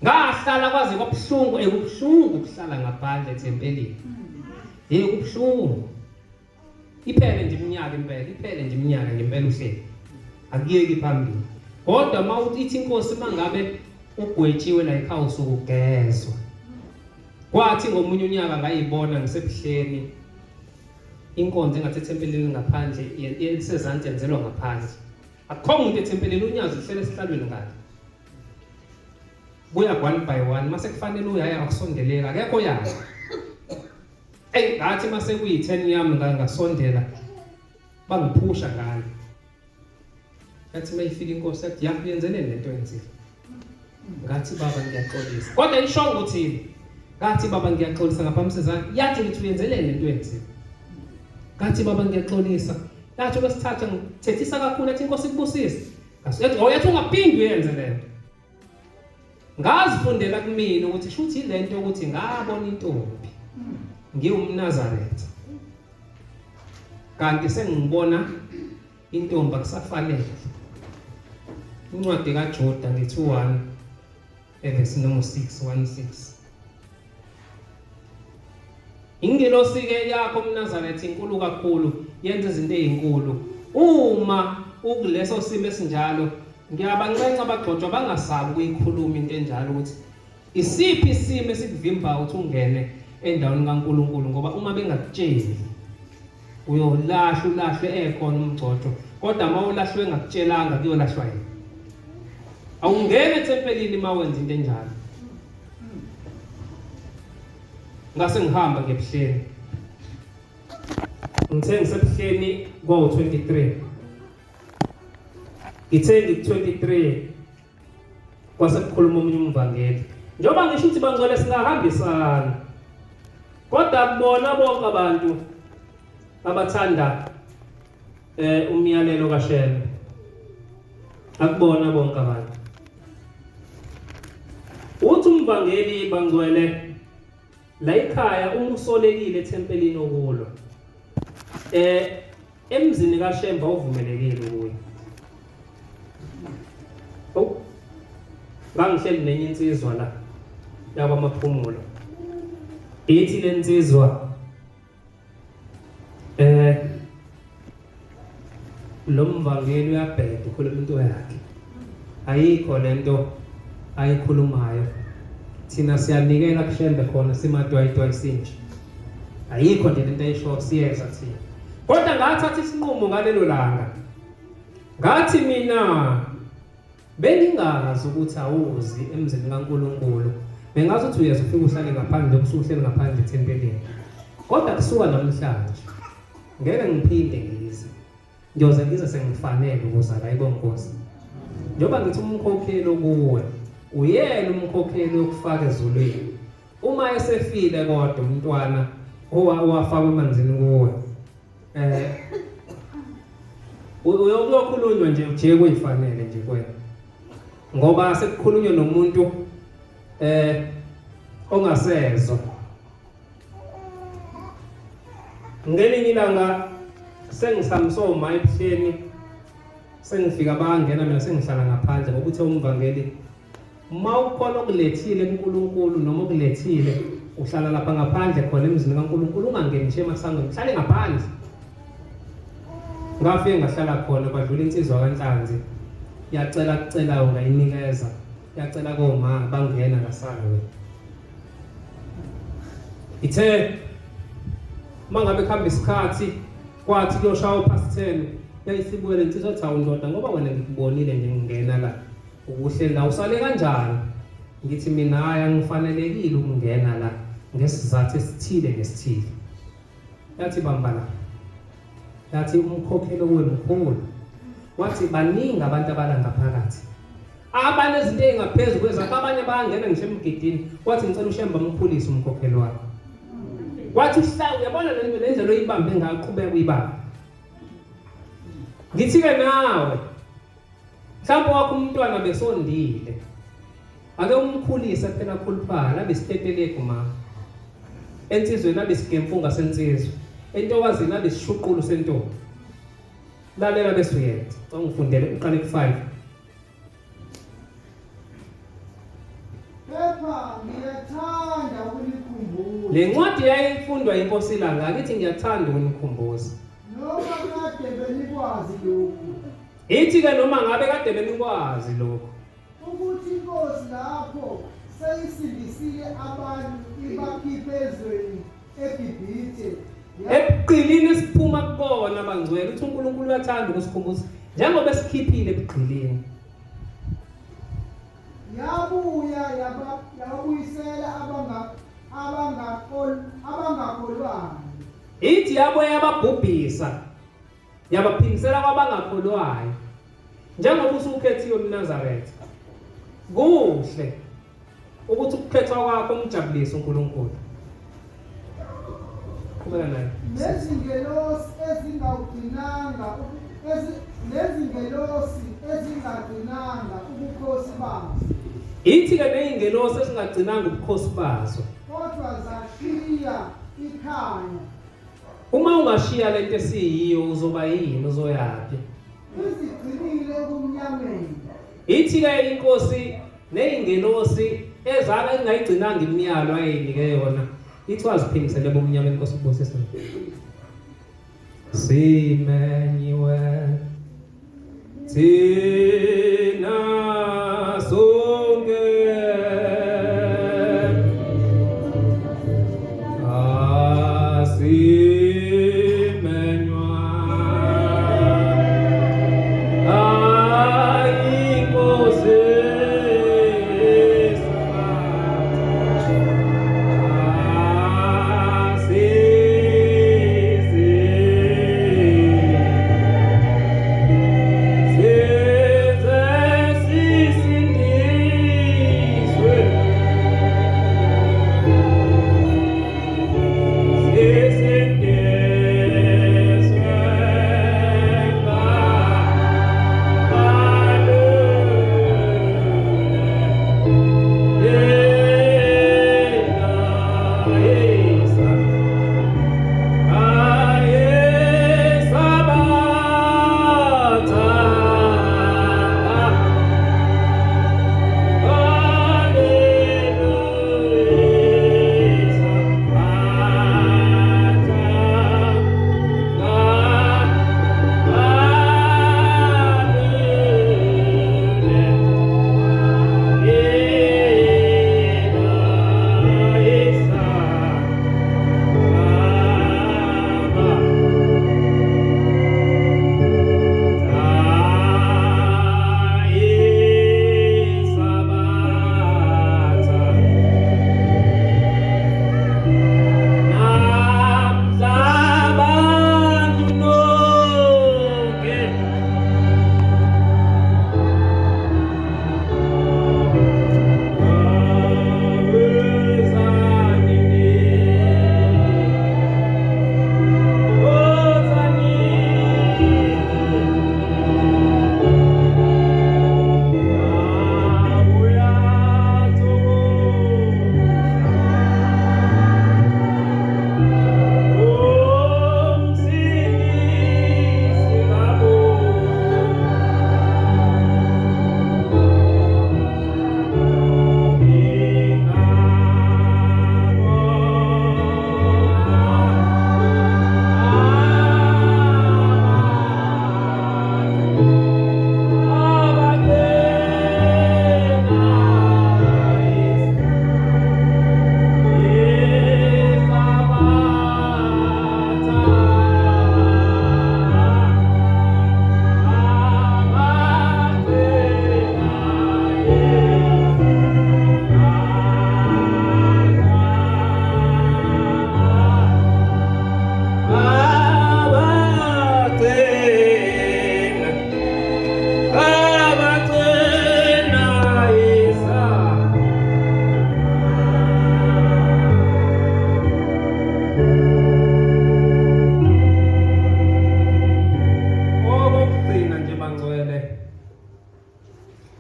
ngahlala kwaze kwabuhlungu ekubuhlungu ukuhlala ngaphandle ethempelini kubuhlungu iphele nje iminyaka impela iphele nje iminyaka ngempela uhleli akuyeki phambili kodwa mawuthi ithi inkosi mangabe ugwetshiwe la ekhaya usukugezwa kwathi ngomunye unyaka ngayibona ngisebuhleni inkonzo engathi ethempelini ngaphandle yesezansi yenzelwa ngaphandle akukho umuntu ethempelini unyazi uhlele esihlalweni ngale buya one by one mase kufanele uyaya akusondeleka akekho yazi ngathi mase kuyi10 yami ngasondela bangiphusha ngalo ngathi mayifika inkosi yathi yakuyenzeleni lento yenzile ngathi baba ngiyaxolisa kodwa ishongo uthini ngathi baba ngiyaxolisa ngaphamsezana yathi ngithi uyenzeleni lento yenzile ngathi baba ngiyaxolisa yathi kwesithatha ngithethisa kakhulu ethi inkosi ikubusise ngathi yathi ungaphindi uyenze lento ngazifundela kumina ukuthi shuthi lento ukuthi ngabona intombi ngiwumNazaretha kanti sengibona intombi akusafanele incwadi kaJuda ngithi 1 verse number 6:16. Ingelosi ke yakho mNazaretha inkulu kakhulu yenza izinto ezinkulu. Uma ukuleso simo esinjalo ngiyabancenga abagcotshwa bangasabi ukuyikhuluma into enjalo ukuthi isiphi isimo esikuvimba ukuthi ungene endaweni kaNkulunkulu ngoba uma bengakutsheli uyolahlwe ekhona umgcotsho kodwa uma ulahlwe ngakutshelanga kuyolahlwa yena. Awungene etempelini uma wenza into enjalo. Ngase ngihamba ngebuhleni. Ngithe ngisebuhleni kwawo-23. Ngithe ngi-23 kwase kukhuluma omunye umvangeli. Njengoba ngisho ukuthi bangcwele singahambisana. Kodwa kubona bonke abantu abathanda umyalelo kaShembe. Akubona bonke abantu. Uthi umvangeli bangcwele la ekhaya umusolekile ethempelini okulo. Emzini kaShembe uvumelekile kuye. Bangihleli nenye insizwa la yaba amaphumulo. Ithi le nsizwa lo mvangeli uyabheda ukhuluma into yakhe. Ayikho lento ayikhulumayo. Thina siyanikela kuShembe khona simadwayidwayi sinje. Ayikho nje lento ayisho siyeza thina. Kodwa ngathatha isinqumo ngalelo langa. Ngathi mina bengingazi ukuthi awuzi emzini kaNkulunkulu. Bengazi ukuthi uyeza ufike uhlale ngaphandle usuhleli ngaphandle ethempelini. Kodwa kusuka namhlanje ngeke ngiphinde ngize. Ngiyoze ngize sengifanele ukuzala ayibonkosi. Njoba ngithi umkhokheli kuwe uyena umkhokheli okufaka ezulwini. Uma esefile kodwa umntwana owafaka emanzini kuwe uyokhulunywa nje uje kuyifanele nje kuwena. Ngoba sekukhulunywa nomuntu ongasezwa. Ngelinye ilanga sengisamsoma ebuhleni sengifika bangena mina sengihlala ngaphandle ngoba uthe umvangeli uma ukhona okulethile kuNkulunkulu noma okulethile uhlala lapha ngaphandle khona emzini kaNkulunkulu ungangeni nje emasangweni uhlale ngaphandle. Ngafike ngahlala khona kwadlula insizwa kaNhlanzi yacela ungayinikeza yacela koma bangena ngasala wena. Ithe mangabe khamba isikhathi kwathi kuyoshaya past 10 yayisibuyele insizwa ethi awundoda ngoba wena ngikubonile nje ngingena la ukuhle la usale kanjani. Ngithi mina haya ngifanelekile ukungena la ngesizathu esithile ngesithile. Yathi bamba la. Yathi umkhokhelo wemkhulu. Wathi baningi abantu abalanga phakathi. Abanezinto ezingaphezulu kwezakhe abanye bayangena ngisho emgidini. Wathi ngicela uShembe amkhulise umkhokhelo wakhe. Wathi hla uyabona le ndlela oyibambe ngaqhubeka uyibamba. Ngithi ke nawe mhlawumbe wakho umntwana besondile. Ake umkhulise phela khuluphala abesithetele kuma. Ensizweni abesikemfunga sensizwe. Entokazini abesishuqulu sentombi. Lalela besuyethe. Ngifundele uqale ku5. Phepha ngiyathanda ukunikhumbula. Le ncwadi yayifundwa inkosi ilanga akithi ngiyathanda ukunikhumbuza. Noma kade benikwazi lokhu. Ithi ke noma ngabe kade benikwazi lokho. Ukuthi inkosi lapho seyisindisile abantu ibakhiphe ezweni eGibhithe. Ebuqilini siphuma kubona bangcwele uthi uNkulunkulu uyathanda ukusikhumbuza njengoba esikhiphile ebuqilini. Yabuya yabuyisela abangakholwayo. Ithi yabuya yababhubhisa yabaphimisela kwabangakholwayo. Njengoba usukhethiwe eNazaretha. Kuhle ukuthi ukukhethwa kwakho umjabulise uNkulunkulu. Kubona naye. Nezingelosi ezingagcinanga ubukhosi bazo. Ithi ke neyingelosi ezingagcinanga ubukhosi bazo. Kodwa zashiya ikhaya. Uma ungashiya lento esiyiyo uzoba yini uzoyapi? Izigcinile kumnyameni. Ithi ke inkosi neyingelosi ezaka engayigcinanga imiyalo ayinike yona ithi waziphindisele bomnyama Inkosi ubusisa simenyiwe thina sonke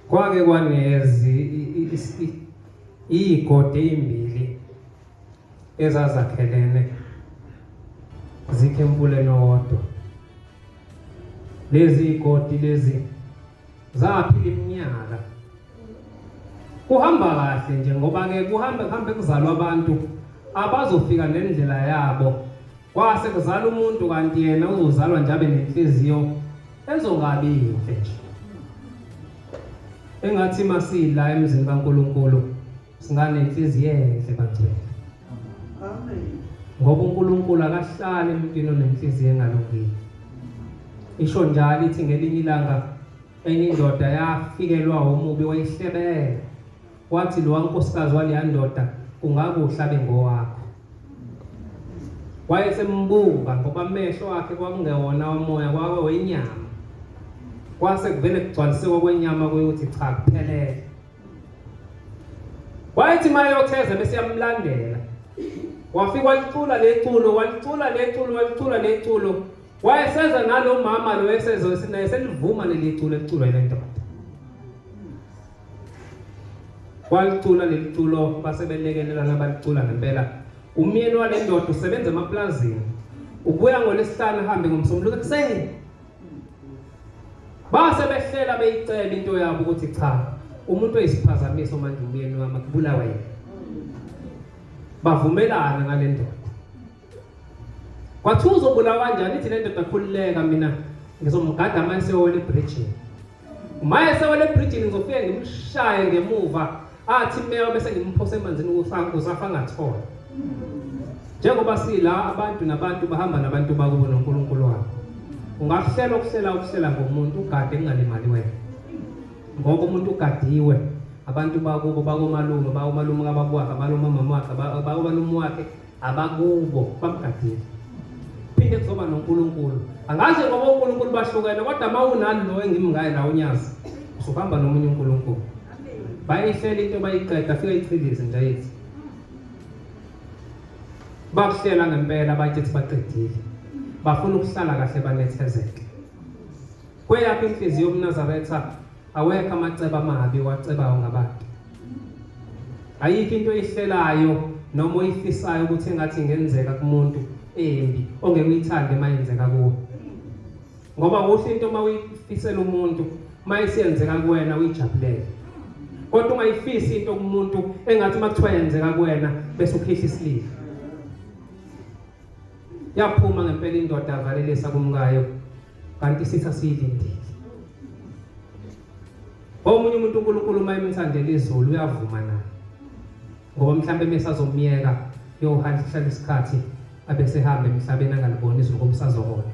kwake kwanezi igodi ezimbili ezazakhelene zikhempuleni owodwa. Lezi igodi lezi zaphila iminyaka, kuhamba kahle nje ngoba ke kuhambe kuzalwa abantu abazofika nendlela yabo, kwase kuzala umuntu kanti yena uzozalwa nje abe nenhliziyo ezongabihle nje. Engathi masila emzini kaNkulunkulu singane inhliziyo enhle bangcwele. Amen. Ngoba uNkulunkulu akahlali emntwini onenhliziyo engalungile. Isho njalo ithi ngelinye ilanga enye indoda yafikelwa umubi wayihlebela. Wathi lo wankosikazi waleya ndoda kungakuhle abe ngowakho. Wayesembuka ngoba amehlo akhe kwakungewona omoya kwawe wenyama. Kwase kuvele kugcwaliseke kwenyama kuyothi cha kuphelele. Wayethi mayotheza bese yamlandela. Wafika walicula leculo, walicula leculo, walicula leculo. Wayeseza nalo mama lo esezwe sinaye selivuma leliculo eculwa ile ndoda. Walicula leculo basebelekelelana balicula ngempela. Umyeni wale ndoda usebenza emaplazini. Ubuya ngolesihlanu ahambe ngomsombuluko ekuseni. Base behlela beyicela into yabo ukuthi cha umuntu oyisiphazamiso manje umyeni wami akubulawa yena. Bavumelana ngale ndoda. Kwathiwa uzobulawa kanjani ithi le ndoda akhululeka mina ngizomgada manje sewele ebridgini. Uma esewele ebridgini ngizofika ngimshaye ngemuva athi meyo bese ngimphose emanzini usafa ngathola. Njengoba sila abantu nabantu bahamba nabantu bakubo noNkulunkulu wabo. Ungahlela ukuhlela ngomuntu ugade engalimali wena. Ngoba umuntu ugadiwe abantu bakubo bakomalume kabakwakhe abalume mama wakhe bakomalume wakhe abakubo bamgadile. Phinde kuzoba noNkulunkulu. Angaze ngoba uNkulunkulu bahlukene kodwa mawunani lo engimngaye la Unyazi usuhamba nomunye uNkulunkulu. Bayihlela into bayiqeda afika ichilize nje yithi. Bakuhlela ngempela bathi baqedile. Bafuna ukuhlala kahle banethezeke. Kweyaphi inhliziyo yoMnazaretha awekho amaceba amabi wacebayo ngabantu. Ayikho into eyihlelayo noma oyifisayo ukuthi engathi ingenzeka kumuntu embi ongeke uyithande mayenzeka kuwe. Ngoba kuhle into mawuyifisela umuntu mayisiyenzeka kuwena uyijabulele. Kodwa ungayifisi into kumuntu engathi makuthiwa yenzeka kuwena bese ukhishisa isililo. Yaphuma ngempela indoda avalelisa kumkayo kanti sitha siyilindile. Omunye umuntu uNkulunkulu mayemthandela izulu uyavuma naye. Ngoba mhlambe mesazomyeka yohlalisa isikhathi abese hamba emhlabeni angaliboni izulu komsazohona.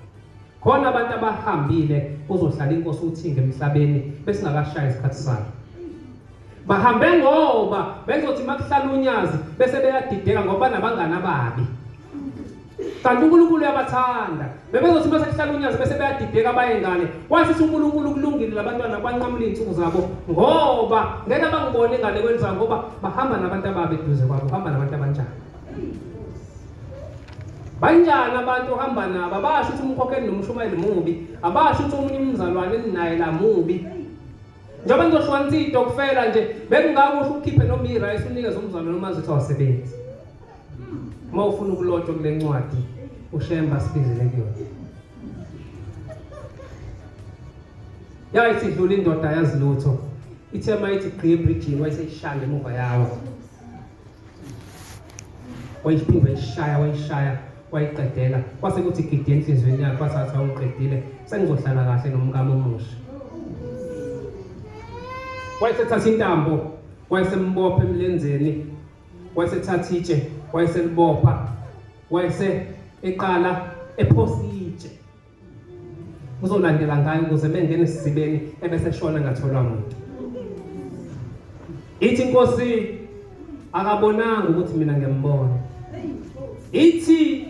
Khona abantu abahambile uzohlala inkosi uthinge emhlabeni bese ngakashaya isikhathi sakhe. Bahambe ngoba bezothi makuhlala Unyazi bese beyadideka ngoba nabangana babi. Kanti uNkulunkulu uyabathanda. Bebezothi bese kuhlala Unyazi bese beyadideka abayengane. Wasithi uNkulunkulu kulungile labantwana banqamula insuku zabo ngoba ngeke bangibone ingane kwenza ngoba bahamba nabantu ababe eduze kwabo, bahamba nabantu abanjani. Banjani abantu ohamba nabo abasho ukuthi umkhokheli nomshumayeli mubi, abasho ukuthi umunye umzalwane naye la mubi. Njengoba ngizohlukanisa into kufela nje bekungakusho ukhiphe noma irice unikeze umzalwane uma zithi awasebenzi. Uma ufuna ukulotshwa kule ncwadi uShembe sibizele kuyona. Yayithi idlula indoda yazi lutho. Ithe mayithi gqi ebridgini wayeseyishaya emuva yawo. Wayiphinde wayishaya wayiqedela. Kwase kuthi gidi enhlizweni yakhe kwasathi awuqedile sengizohlala kahle nomkami omusha. Wayesethatha intambo wayesembopha emlenzeni. Wayesethatha itshe wayeselibopha wayese eqala ephositshe uzolandela ngayo ukuze bengene esizibeni ebese shona ngatholwa umuntu. Ithi inkosi akabonanga ukuthi mina ngiyambona. Ithi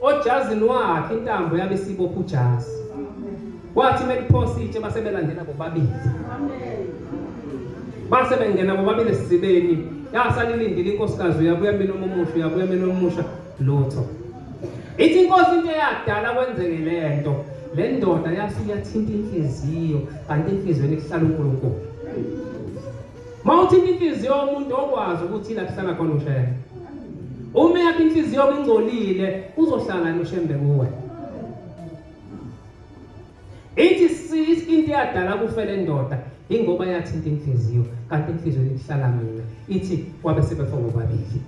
ojazini wakhe intambo yabe sibopha ujazi. Kwathi meliphositshe base belandela bobabili. Base bengena bobabili esizibeni. Yasalilindile inkosikazi uyabuya mina omusha lutho. Ithi inkosi into eyadala kwenzeke lento. Le ndoda yasuka yathinta inhliziyo kanti enhlizweni kuhlala uNkulunkulu. Mawuthinta inhliziyo yomuntu okwazi ukuthi la kuhlala khona uShembe. Uma yakhe inhliziyo ingcolile uzohlala noShembe kuwe. Ithi into eyadala kufe le ndoda ingoba yathinta inhliziyo kanti enhlizweni kuhlala mina. Ithi wabe sebefo bobabili.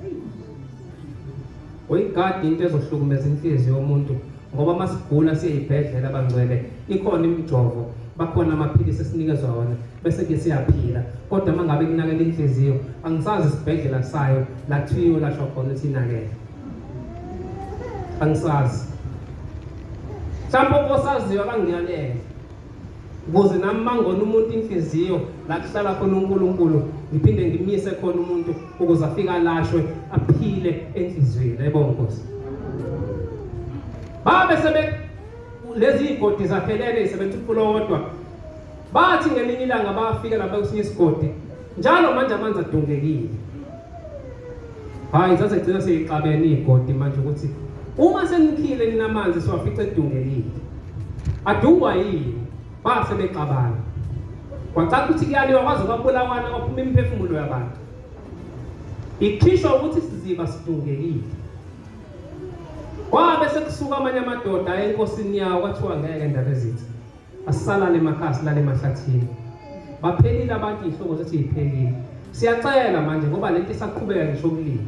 Oyigadi into ezohlukumeza inhliziyo yomuntu ngoba masigula siyibhedlela abangcwele ikhona imijovo bakhona amaphilisi esinikezwa wona bese ke siyaphila. Kodwa mangabe kunakela inhliziyo angisazi isibhedlela sayo lathiyo lasho khona ukuthi inakele. Angisazi. Mhlawumbe osaziyo abangiyalela. Ukuze nami mangona umuntu inhliziyo la kuhlala khona uNkulunkulu ngiphinde ngimise khona umuntu ukuze afika lashwe aphile enhlizweni. Yebo Nkosi. Babe sebe lezi igodi zaphelele isebenza ufulo wodwa. Bathi ngelinye ilanga bafika lapha kusinye isigodi. Njalo manje amanzi adungekile. Hayi sase gcina seyixabene igodi manje ukuthi uma senikhile ninamanzi siwafica edungekile. Adungwa yini? Base bexabana. Kwacaca ukuthi kuyaliwa kwaze kwabulawana kwaphuma imiphefumulo yabantu. Ikhishwa ukuthi siziba sidungekile. Kwabe sekusuka amanye amadoda enkosini yawo kwathiwa ngeke ndaba ezithi asisalale emakhaya silale emahlathini. baphelile abantu ihloko sethi iphelile. Siyacela manje ngoba lento isaqhubeka ngisho ukulima.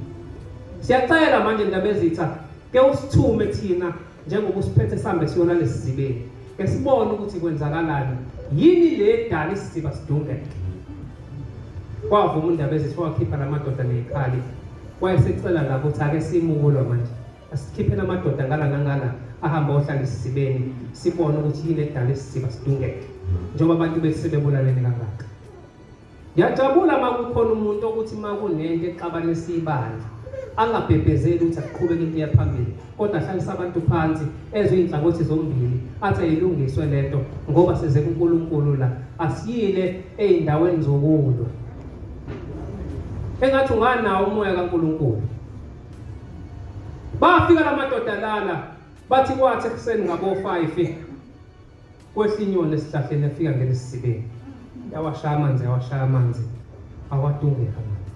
Siyacela manje indaba ezitha ke usithume thina njengoba usiphethe sihambe siyona lesizibeni. Ke sibone ukuthi kwenzakalani. Yini le dala isiziba sidungeke. Kwavuma indaba ezithi wakhipha lamadoda nekhali. Wayesecela la ukuthi ake simukulwa manje. Asikhiphe lamadoda ngala nangala ahamba ohlala isizibeni sibone ukuthi yini edala isiziba sidungeke. Njengoba abantu besebebulalene kangaka. Ngiyajabula makukhona umuntu ukuthi makunento exabanisa ibandla angabhebhezeli ukuthi aqhubeke into yaphambili kodwa hlalisa abantu phansi ezwe inhlangothi zombili athi ayilungiswe lento ngoba size kuNkulunkulu la asiyile eindaweni zokulwa. Engathi unganawo umoya kaNkulunkulu. Bafika lamadoda lana bathi kwathi ekuseni ngabo 5 kwehlinyoni esihlahleni afika ngelesibeni. Yawashaya amanzi awadungeka manje.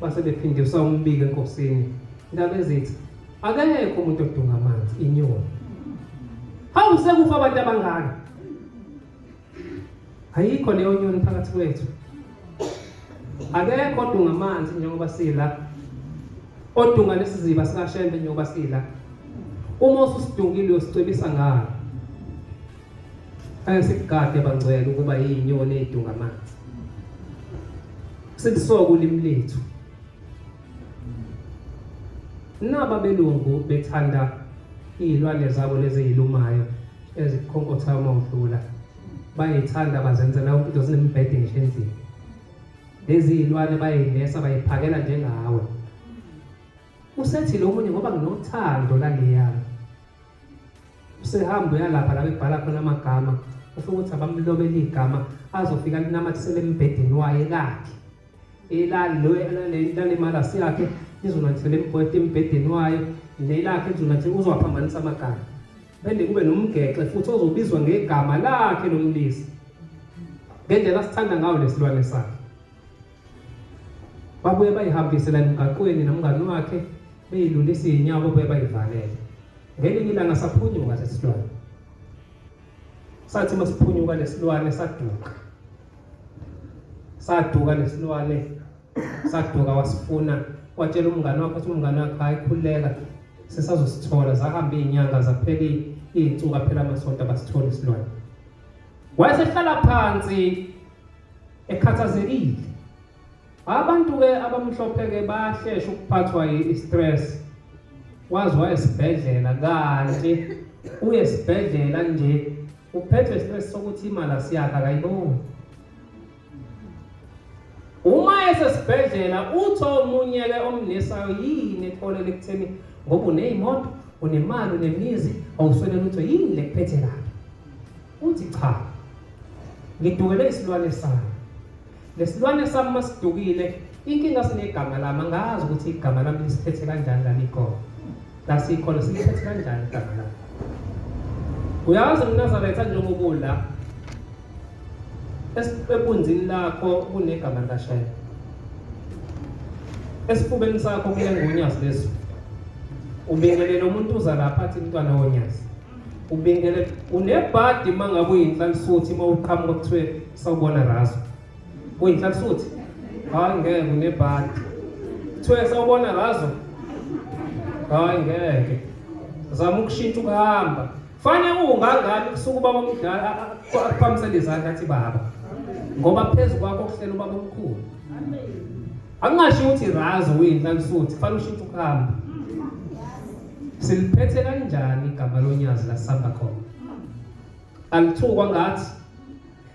Base bephindisa umbiko enkosini. Indaba ezithi akekho umuntu odunga amanzi inyoni. Hawu sekufa abantu abangaka. Ayikho leyo nyoni phakathi kwethu. Akekho odunga amanzi njengoba sila. Odunga lesiziba sika Shembe njengoba sila. Uma ususidungile usicebisa ngalo. Ayisikade bangcwele ukuba izinyoni ezidunga amanzi. Sikusoka ulimi lethu. Naba belungu bethanda izilwane zabo lezi ezilumayo ezikhonkotha uma udlula. Bayithanda bazenzela yonke into zinemibhede ngisho endlini. Lezi izilwane bayinesa bayiphakela njengawe. Usethi lo munye ngoba nginothando laleya. Usehamba uyalapha la bebhala khona amagama. Ufika ukuthi abamlobela igama azofika linamathisele embhedeni waye lakhe. Elale mala siyakhe izonanthele embhedeni wayo nelakhe izonanthi uzowaphambanisa amagama. Bende kube nomgexe futhi ozobizwa ngegama lakhe lomlisi. Ngendlela sithanda ngayo lesilwane sakhe. Babuye bayihambise la emgaqweni nomngani wakhe beyilulisa izinyawo babuye bayivalele. Ngelinye ilanga saphunyuka lesilwane. Sathi masiphunyuka lesilwane saduka lesilwane saduka wasifuna watshela umngani wakhe ukuthi umngani wakhe ayikhuleka sesazosithola zahamba izinyanga zaphela izinsuku phela amasonto basithola isilwane. Wayesehlala phansi ekhathazekile. Abantu ke abamhlophe ke bahlesha ukuphathwa i-stress. Wazi wayesibhedlela kanti uyesibhedlela nje uphethwe stress sokuthi imali asiyakha akayiboni. Uma esesibhedlela utho omunye ke omnesayo yini etholele ekutheni ngoba unezimoto unemali unemizi awuswele lutho yini lekuphethe kabi. Uthi cha ngidukele isilwane sami. Lesilwane sami masidukile inkinga sinegama lami angazi ukuthi igama lami lisiphethe kanjani la likhona. La sikhona siliphethe kanjani igama lami. Uyazi uNazaretha njengokula esibunzini lakho kunegama likaShembe. Esifubeni sakho kule ngUnyazi leso. Ubingelele umuntu uza lapha athi umntwana wonyazi. Ubingelele unebhadi mangabe uyinhlansuthi mawuqhamuka kuthiwe sawubona razo. Uyinhlansuthi? Hayi ngeke unebhadi. Kuthiwe sawubona razo. Hayi ngeke. Zama ukushintsha ukuhamba. Fanele ungangani kusuka ubaba omdala aphamisele izandla athi baba. Ngoba phezulu kwakho kuhlela ubaba omkhulu. Amen. Angasho ukuthi razo uyinhlansuthi fanele ushintshe ukuhamba. Siliphethe kanjani igama lonyazi la sihamba khona? Alithukwa ngathi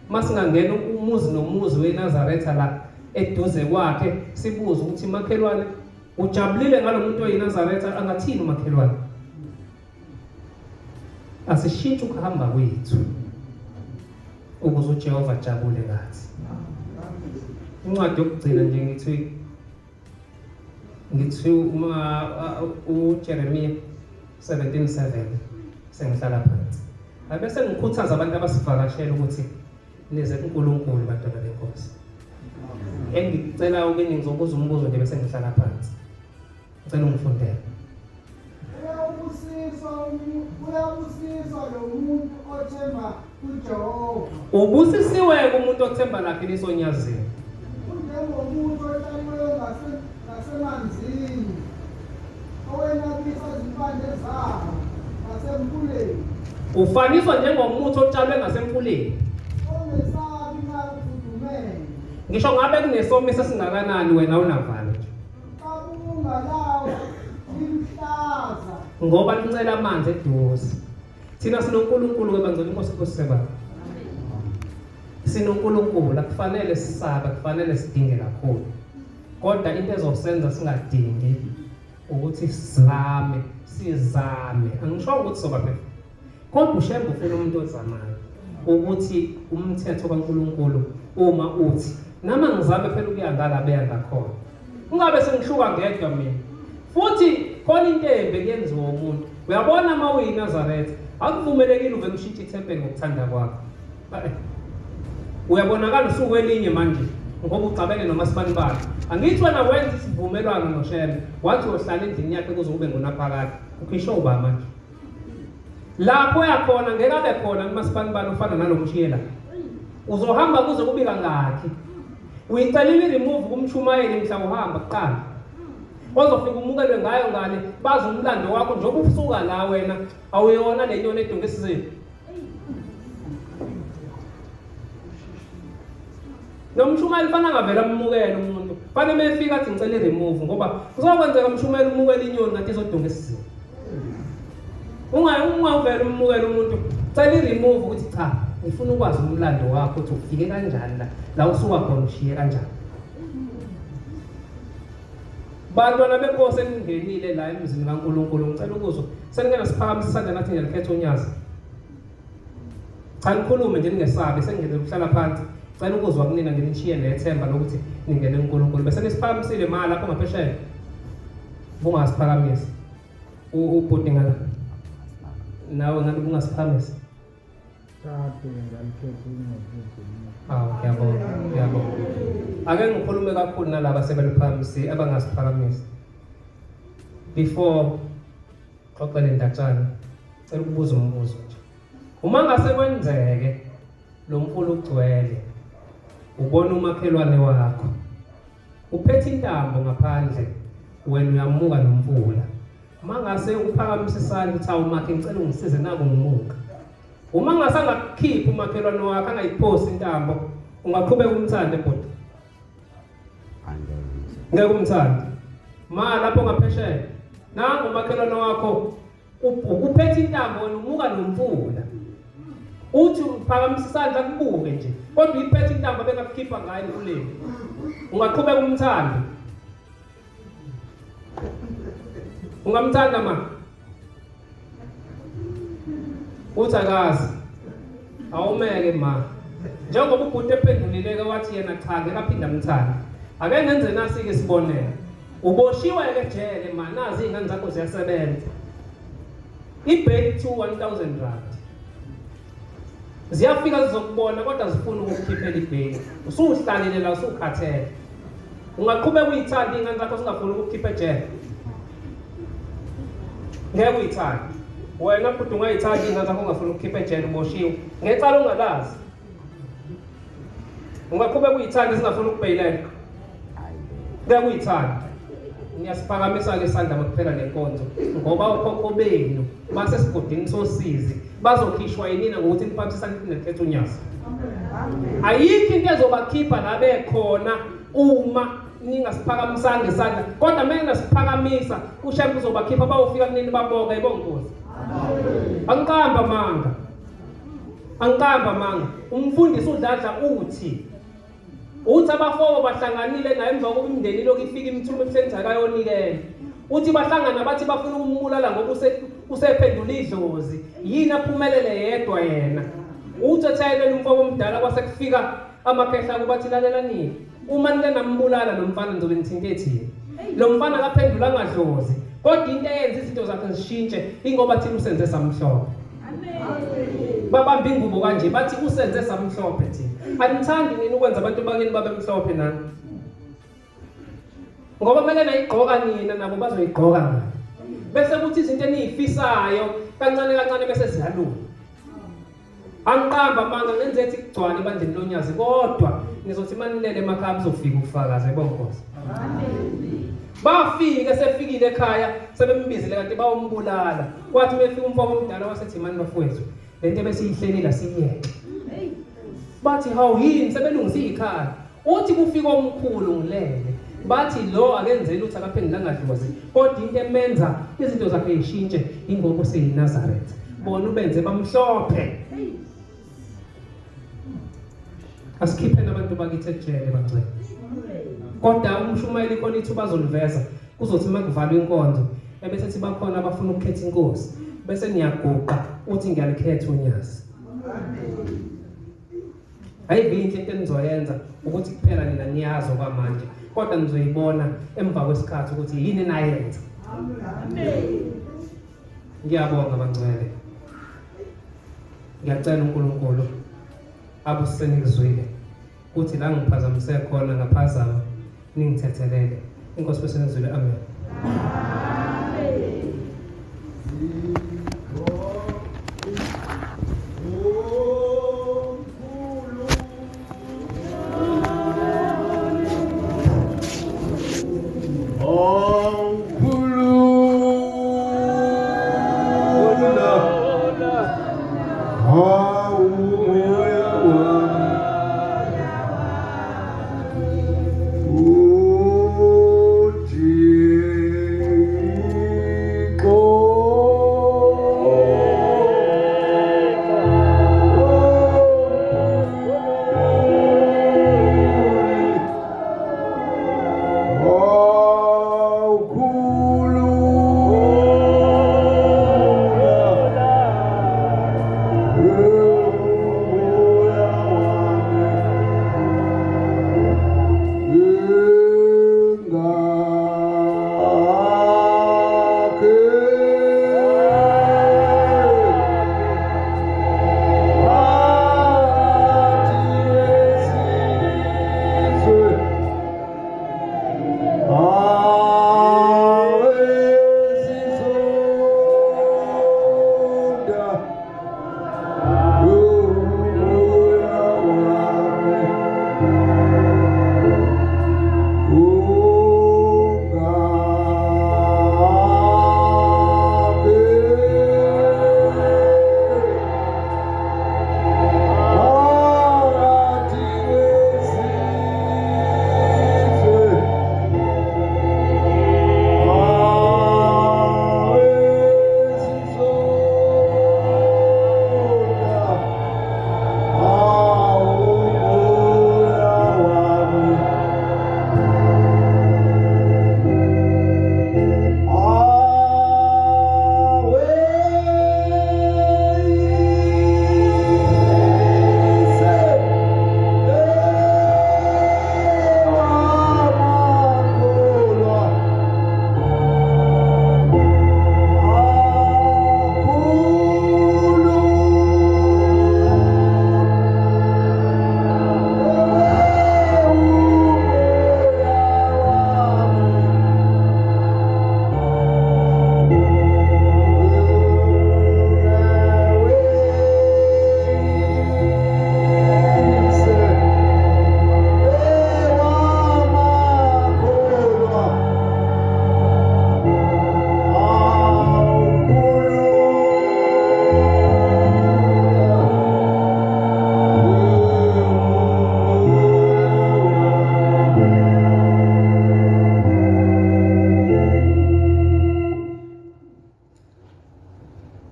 masingangena umuzi nomuzi weNazaretha la eduze kwakhe sibuza ukuthi makhelwane ujabulile ngalomuntu oyiNazaretha angathini umakhelwane. Asishintshe ukuhamba kwethu ukuze uJehova ajabule ngathi. Incwadi yokugcina nje ngithi uJeremiya 17:7 sengihlala phansi. Abese ngikhuthaza abantu abasivakashela ukuthi nize kuNkulunkulu bantwana benkosi. Engicela ukini ngizobuza umbuzo nje bese ngihlala phansi. Ngicela ungifundele. Uyabusisa lo muntu othemba kuJehova. Ubusisiwe umuntu othemba lakhe lisonyazini. Unjengomuntu otshaliweyo ngasemanzini. Owenabisa izimpande zawo ngasemfuleni. Ufaniswa njengomuntu otshalwe ngasemfuleni. Ongesabi na ukudumela. Ngisho ngabe kunesomiso singakanani wena unavalo nje. Kabunga lawo limhlaza. Ngoba lincela amanzi eduze. Thina sinoNkulunkulu webangcwele inkosi kuseba. SinoNkulunkulu akufanele sisabe, akufanele sidinge kakhulu. Kodwa into ezosenza singadingi ukuthi sizame. Angisho ukuthi soba phela. Kodwa uShembe ufuna umuntu ozamayo ukuthi umthetho kaNkulunkulu uma uthi nama ngizame phela ukuya ngala beya ngakhona. Ungabe sengihluka ngedwa mina. Futhi khona into embe kuyenziwa umuntu. Uyabona uma uyiNazaretha akuvumelekile uve kushintsha ithempeli ngokuthanda kwakho. Uyabonakala usuku elinye manje ngoba uxabene nomasipalibala. Angithi wena wenza isivumelwano noShembe wathi uyohlala endlini yakhe kuze kube ngonaphakade. Ukhisho uba manje. Lapho yakhona ngeke abe khona umasipalibala ufana nalomshiyela. Uzohamba kuze kube kangaki. Uyicelile i-remove kumshumayeli mhla uhamba kuqala. Ozofika umukelwe ngayo ngale bazi umlando wakho njengoba usuka la wena awuyona le nyoni edunga isizwe. Nomshumayeli fana ngavela umukele umuntu. Fana mefika athi ngicela i-remove ngoba kuzokwenzeka umshumayeli umukele inyoni ngathi izodunga isizwe. Ungavela umukele umuntu cela i-remove ukuthi cha ngifuna ukwazi umlando wakho ukuthi ufike kanjani la usuka khona ushiye kanjani. Bantwana benkosi engingenile la emzini kaNkulunkulu ngicela ukuzwa seningena siphakamisa isandla nathi ngiyakhetha unyazi. Cha ngikhulume nje ningesabe sengingene ukuhlala phansi. Ngicela ukuzwa kunina nginishiye nethemba lokuthi ningene uNkulunkulu bese nisiphakamisile mali lapho ngaphesheya. Bungasiphakamisa. Ubhuti ngala. Nawe ngabe bungasiphakamisa. Ngiyabonga. Ake ngikhulume kakhulu nalabo sebeliphakamisi abangasiphakamisi. Before xoxele ndatshana, cela ukubuza umbuzo nje. Uma ngase kwenzeke lo mfulu ugcwele, ubona umakhelwane wakho. Uphethe intambo ngaphandle, wena uyamuka nomfula. Uma ngase uphakamisa isandla uthi awumakhe ngicela ungisize naku ngimuka. Uma ngase angakhipha umakhelwane wakho angayiphosi intambo, ungaqhubeka umthande bhuti. Ngeke umthande. Ma lapho ngaphesheya, nangu umakhelwane wakho uphethe intambo wena umuka nomfula. Uthi uphakamisa isandla kubuke nje, kodwa iphethe intambo bengakukhipha ngayo emfuleni. Ungaqhubeka umthande. Ungamthanda ma? Uthakazi. Awumeke ma. Njengoba ubhuti ephendulileke wathi yena cha ngeke aphinde amthanda. Ake ngenze nasi ke sibonele. Uboshiwe ke ejele ma nazi izingane zakho ziyasebenza. I-bail to 1000 rand. Ziyafika zizokubona kodwa zifuna ukukhiphela i-bail. Usuhlalile la usukhathele. Ungaqhubeka uyithanda izingane zakho zingafuni ukukhipha ejele. Ngeke uyithanda. Wena futhi ungayithanda izingane zakho ungafuni ukukhipha ejele uboshiwe. Ngecala ungalazi. Ungaqhubeka uyithanda zingafuni ukubhayileka. Ngeke uyithanda. Ngiyasiphakamisa ke isandla makuphela lenkonzo ngoba ukhokho benu base sigodini sosizi bazokhishwa yinina ngokuthi niphathisa nekhetha unyazi. Ayikho into ezobakhipha la bekhona uma ningasiphakamisanga isandla kodwa manje nasiphakamisa uShembe uzobakhipha bayofika kunini babonga ibongozi. Angikamba manga umfundisi uDladla uthi abafoko bahlanganile naye emva kokumndeni lokho ifika imithuma ebuhleni akayonikela. Uthi bahlangana bathi bafuna ukumbulala ngoba usephendula idlozi. Yini aphumelele yedwa yena. Uthi ethayelele umfoko omdala kwase kufika amakhehla kubathi lalela nini. Uma nike nambulala lo mfana ngizobe ngithinte ethini. Lo mfana akaphendula ngadlozi. Kodwa into eyenza izinto zakhe zishintshe ingoba thina usenze samhlophe. Babamba ingubo kanje bathi usenze samhlophe thina. Anithandi nini ukwenza abantu bakini babe mhlophe nani? Ngoba mele nayigqoka nina nabo bazoyigqoka ngayo. Bese kuthi izinto eniyifisayo kancane bese ziyalunga. Angiqamba manga ngenze ethi kugcwala ebandleni loNyazi kodwa nizothi manilele emakhaya uzofika ukufakaza ebonkosi. Amen. Bafika sefikile ekhaya sebembizile kanti bayombulala. Kwathi befika umfowabo omdala wasethi mani bafowethu lento ebesiyihlelile siyeke. Bathi hawu yini sebelungisa ikhaya. Uthi kufika omkhulu ngilele. Bathi lo akenzeli uthi akaphendula ngadlozi kodwa into emenza izinto zakhe yishintshe ingoba seyiNazaretha. Bona ubenze bamhlophe. Asikhipheni abantu bakithi ejele bangcwele. Kodwa umshumayeli khona ithuba bazoliveza kuzothi makuvalwa inkonzo ebese sithi bakhona abafuna ukukhetha inkosi bese niyaguqa uthi ngiyalikhetha uNyazi. Ayibinhle into enizoyenza ukuthi kuphela nina niyazi okwamanje kodwa nizoyibona emva kwesikhathi ukuthi yini nayenza. Amen. Ngiyabonga bangcwele. Ngiyacela uNkulunkulu abuseni kuzwile kuthi la ngiphazamise khona ngaphazama ningithethelele. Inkosi bese ngizwile. Amen.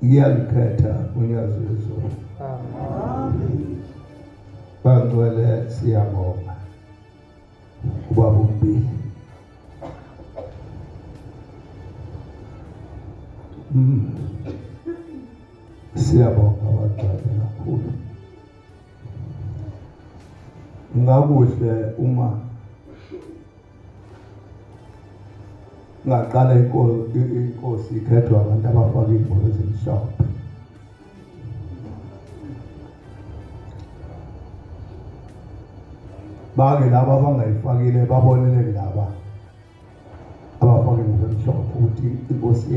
Ngiyakhetha uNyazi Lwezulu. Amen. Bangcwele siyabonga. Ubaba umbili. Siyabonga abadala kakhulu. Ngakuhle uma ngaqala inkosi ikhethwa abantu abafaka izinto ezimhlophe. Bake laba abangayifakile babonele laba abafaka izinto ezimhlophe ukuthi inkosi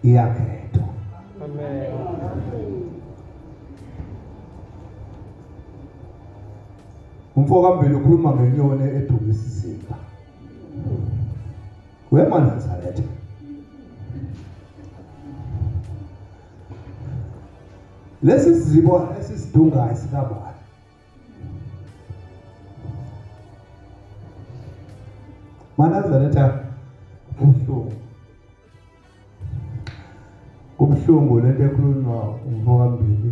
iyakhethwa. Amen. umfoko kaMbili ukhuluma ngenyoni eduka isiziba. Wema Nazaretha. Lesi sizibo esisidungayo sikabani. Nazaretha umhlobo. Kubuhlungu lento ekhulunywa umfoko kaMbili.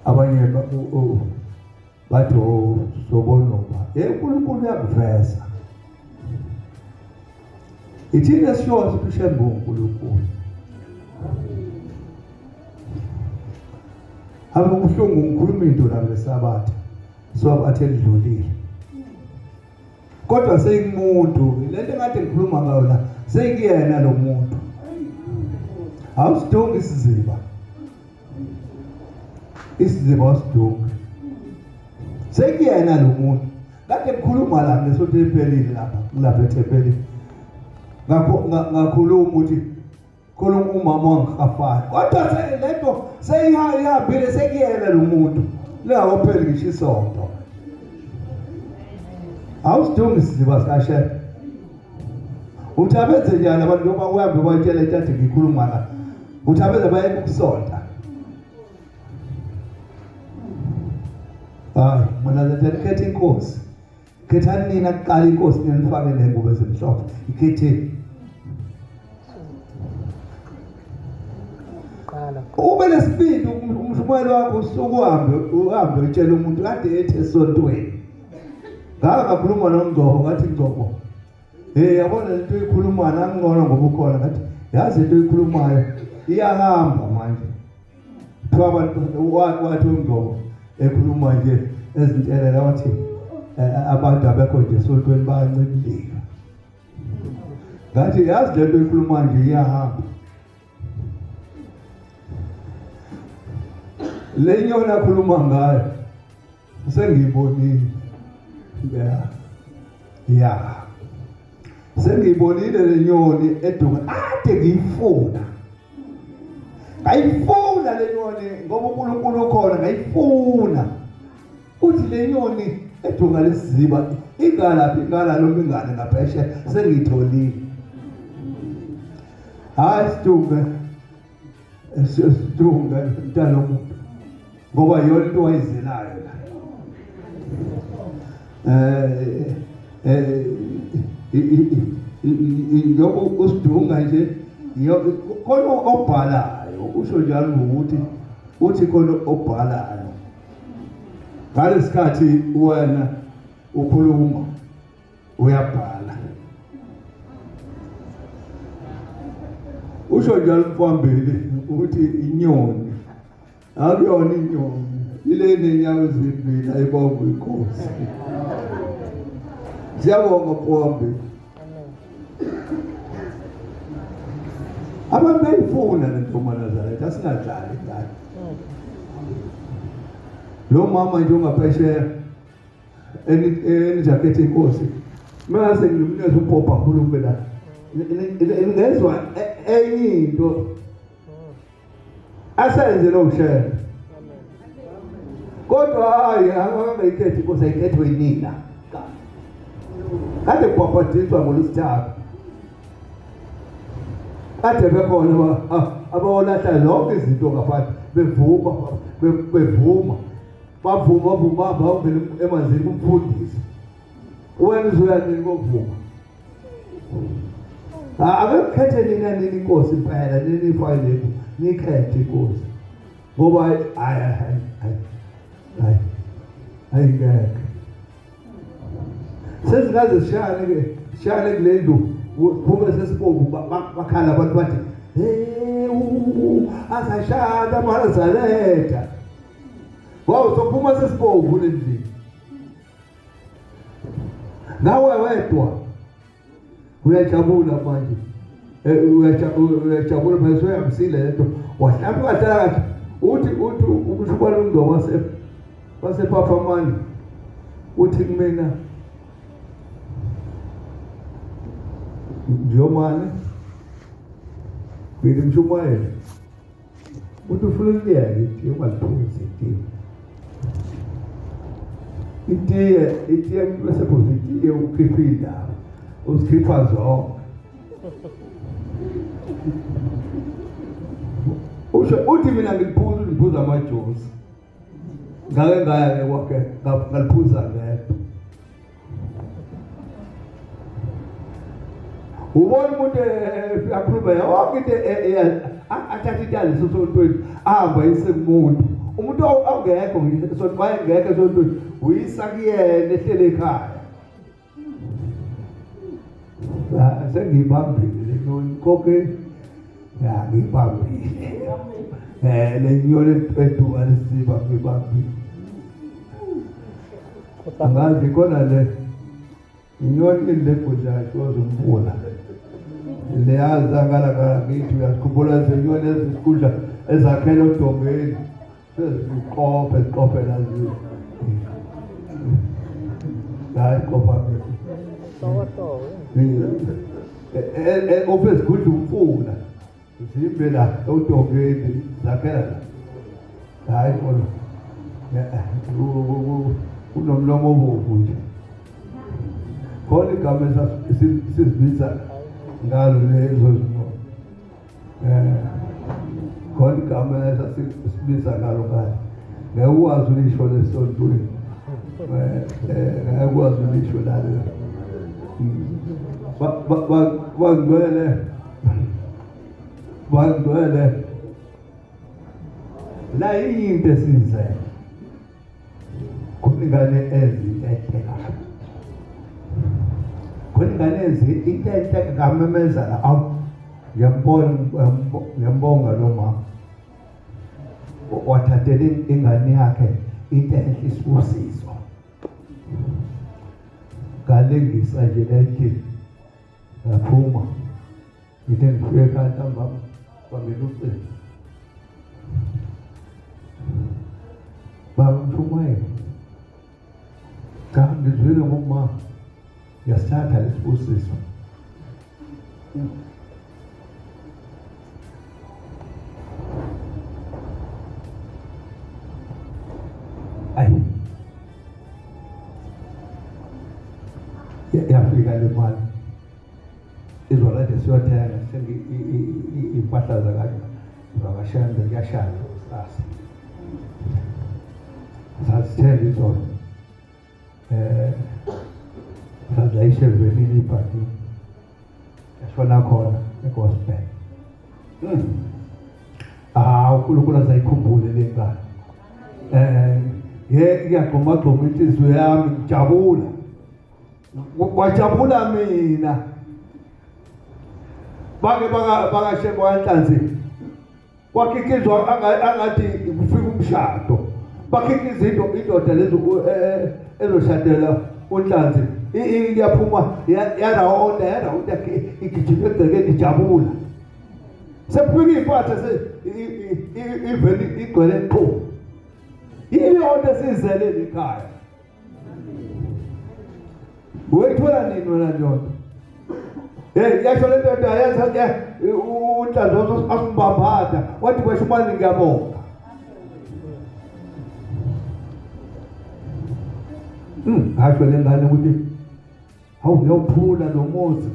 Abanye bathi sobonoma. uNkulunkulu uyakuveza. Ithina esisho ukuthi Shembe uNkulunkulu. Habe kubuhlungu ngikhuluma into la ngesabatha. So athe lidlulile. Kodwa seyikumuntu, lento engade ngikhuluma ngayo la, seyikuyena lo muntu. Awusidungi isiziba. Isiziba awusidungi. Seyikuyena lo muntu. Kade ngikhuluma la ngesonto ephelile lapha eThempelini. Ngakhuluma ukuthi khuluma umama wangikafana. Kodwa lento seyihambile sekuyena lo muntu. Lingakopheli ngisho isonto. Awusidungi isiziba sikashela. Uthi abenze njani abantu noma uhambe bayitshela intathe ngikhuluma la. Uthi abenze baye ukusonta. Hayi, mina ngikhetha inkosi. Khethani nina kuqala inkosi nifake lengubo ezimhlophe. Ikhethe. Ube lesibindi umshumelo wakho uhambe utshela umuntu kade ethi esontweni. Ngakhuluma noNgcobo ngathi Ngcobo. Yabona lento ikhuluma nami ngcono ngoba ukhona ngathi yazi into ikhulumayo iyahamba manje. Kuthiwa abantu wathi uNgcobo ekhuluma nje ezintelela wathi abantu abekho nje esontweni bayancibilika. Ngathi yazi lento ikhuluma nje iyahamba. Le nyoni akhuluma ngayo sengiyibonile. Ya. Sengiyibonile le nyoni eduka ade ngiyifuna. Ngayifuna le nyoni ngoba uNkulunkulu ukhona ngayifuna. Uthi le nyoni eduka lesiziba ingala noma ingane ngapheshe sengiyitholile. Hayi sidunga mntana womuntu. Ngoba yona into wayizelayo la. Yoko usidunga nje khona obhalayo usho njalo ukuthi uthi khona obhalayo. Ngalesikhathi wena ukhuluma uyabhala. Usho njalo mfambili ukuthi inyoni akuyona inyoni ile nenyawo ezimbili ayibonga inkosi. Siyabonga mfambili. Abantu bayifuna lento Nazaretha asingadlali ngani. Lo mama nje ungaphesheya enijakhethi inkosi. Mase ngimnikeza uPopa khuluma la. Ngezwe enye into asenze lo Shembe. Kodwa hayi angayikhethi inkosi ayikhethwe yinina. Kade kwaphathiswa ngolesithathu. Kade bekhona abawolahla zonke izinto ngaphandle bevuma bavela emanzini kumfundisi. Wena uzoyanini kokuvuma. Akekhethe nina nini inkosi impela nini ifayile nikhethe inkosi. Ngoba ngeke. Sezingaze sishane kule ndlu kuphume sesibovu bakhala abantu bathi asashada Nazaretha. Wow, sophuma sesibovu lendlu. Nawe wedwa uyajabula manje. Uyajabula manje uyamsile lento. Wahlapha kahlala kathi uthi umshubalo uNgcobo wasepaphamani. Uthi kumina Jomane kweli mshumayela uthi ufuna ukuyeka ithi ungaliphuzi ithi itiye besepozitiye ukhipha indaba usikhipha zonke uthi mina ngiphuza amajosi ngake ngaya kwakhe ngaliphuza ngedwa ubona umuntu akhuluma yonke into athatha itali sosontweni ahamba isekumuntu umuntu awungekho ngisho bayengekho esontweni uyisa kuyena ehlele ekhaya sengiyibambile konke ya ngiyibambile le nyole eduka lesiba ngiyibambile angazi khona le inyoni indebhujasho zomvula leyazangala ngithi uyazikhumbula zenyoni ezisikudla ezakhela odongeni seziqophe laziwe hayi qopha ofes kudla umfula zimbe la odongeni zakhela la hayi khona kunomlomo obomvu nje khona igama esizibiza ngalo lezo zinto khona igama esibiza ngalo ngalo ngekwazi ulisho lesontweni ngekwazi ulisho lalo bangcwele la yinto esize kuningane ezinhle kuningane into ngamemezela awu ngiyambonga lo mama wathathela ingane yakhe into enhle isibusiso ngalengisa nje endlini yaphuma ngithe ngifike kantambama kwamele ucingo bamshumayela cha ngizwile ngokuma yasithatha lesibusiso ayi yafika le mali izwala nje siyothenga impahla zakashembe kuyashaya sasa sasithenga izona sazayishe venini ibhaki yashona khona egospel uNkulunkulu azayikhumbule le ngane ngiyagqomagqoma inhliziyo yami ngijabula wajabula mina bakashembe wanhlanzini kwakikizwa angathi kufika umshado bakhikiza indoda lezo ezoshadela uNhlanzi iyaphuma yarawonda igijima egcekeni ijabula sekufika impatha iveni igcwele qho iyonto esizele ekhaya wethola nini wena ndoda yasho le ndoda yenza uNhlanzi asimbambada wathi kwesho manje ngiyabonga hasho le ngane ukuthi hawu uyophula lo muzi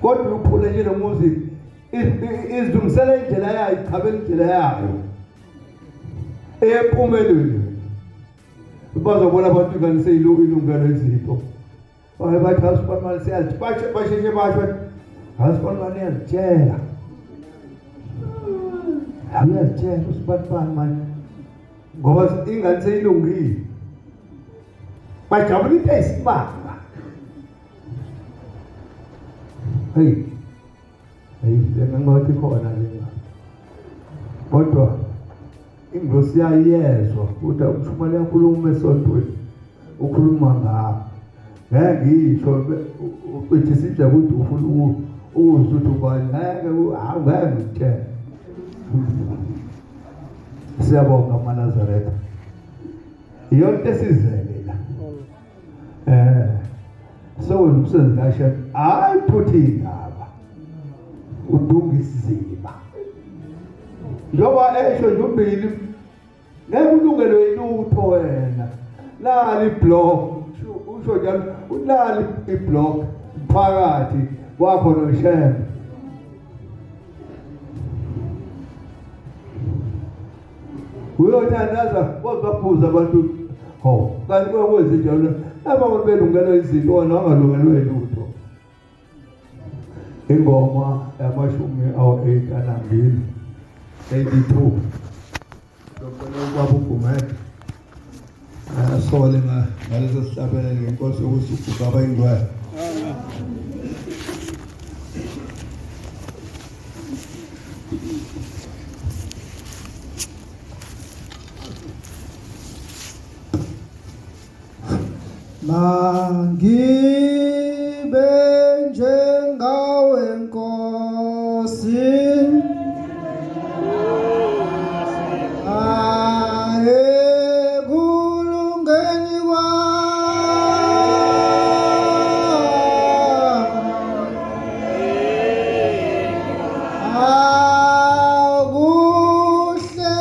kodwa uphule nje lo muzi izilungisela indlela yayo ichabela indlela yayo ephumelele bazobona abantu kanise ilungelo izinto bathi asipamali siyathi basheshe basho asipamali yazitshela uyazitshela usipamali manje ngoba ingane seyilungile bajabula into eyisimanga hey lengathi khona lenga kodwa ingosi yayezwa ukuthi umshumane yakhuluma esontweni ukhuluma ngabo ngisho uthi sidla ukuthi ufuna ukuzuthi ubani ngeke ngitshela siyabonga maNazaretha yonke esizele la so umsebenzi kaShem ayiphuthi indaba udungisizima njoba esho njumbili ngeke ulungelo yilutho wena lali block usho njalo ulali iblock phakathi kwakho noShembe uyothandaza kwabaphuza abantu ho kanti kwakwenze njalo abantu belungelo izinto wona wangalungelwe lutho ingoma yamashumi awu-8 82 lokho kwabo ugumede asole ngaleso sihlabelelo ngenkosi yokuthi ugaba indwayo Mangibe njengawe Nkosi kulungeni kuhle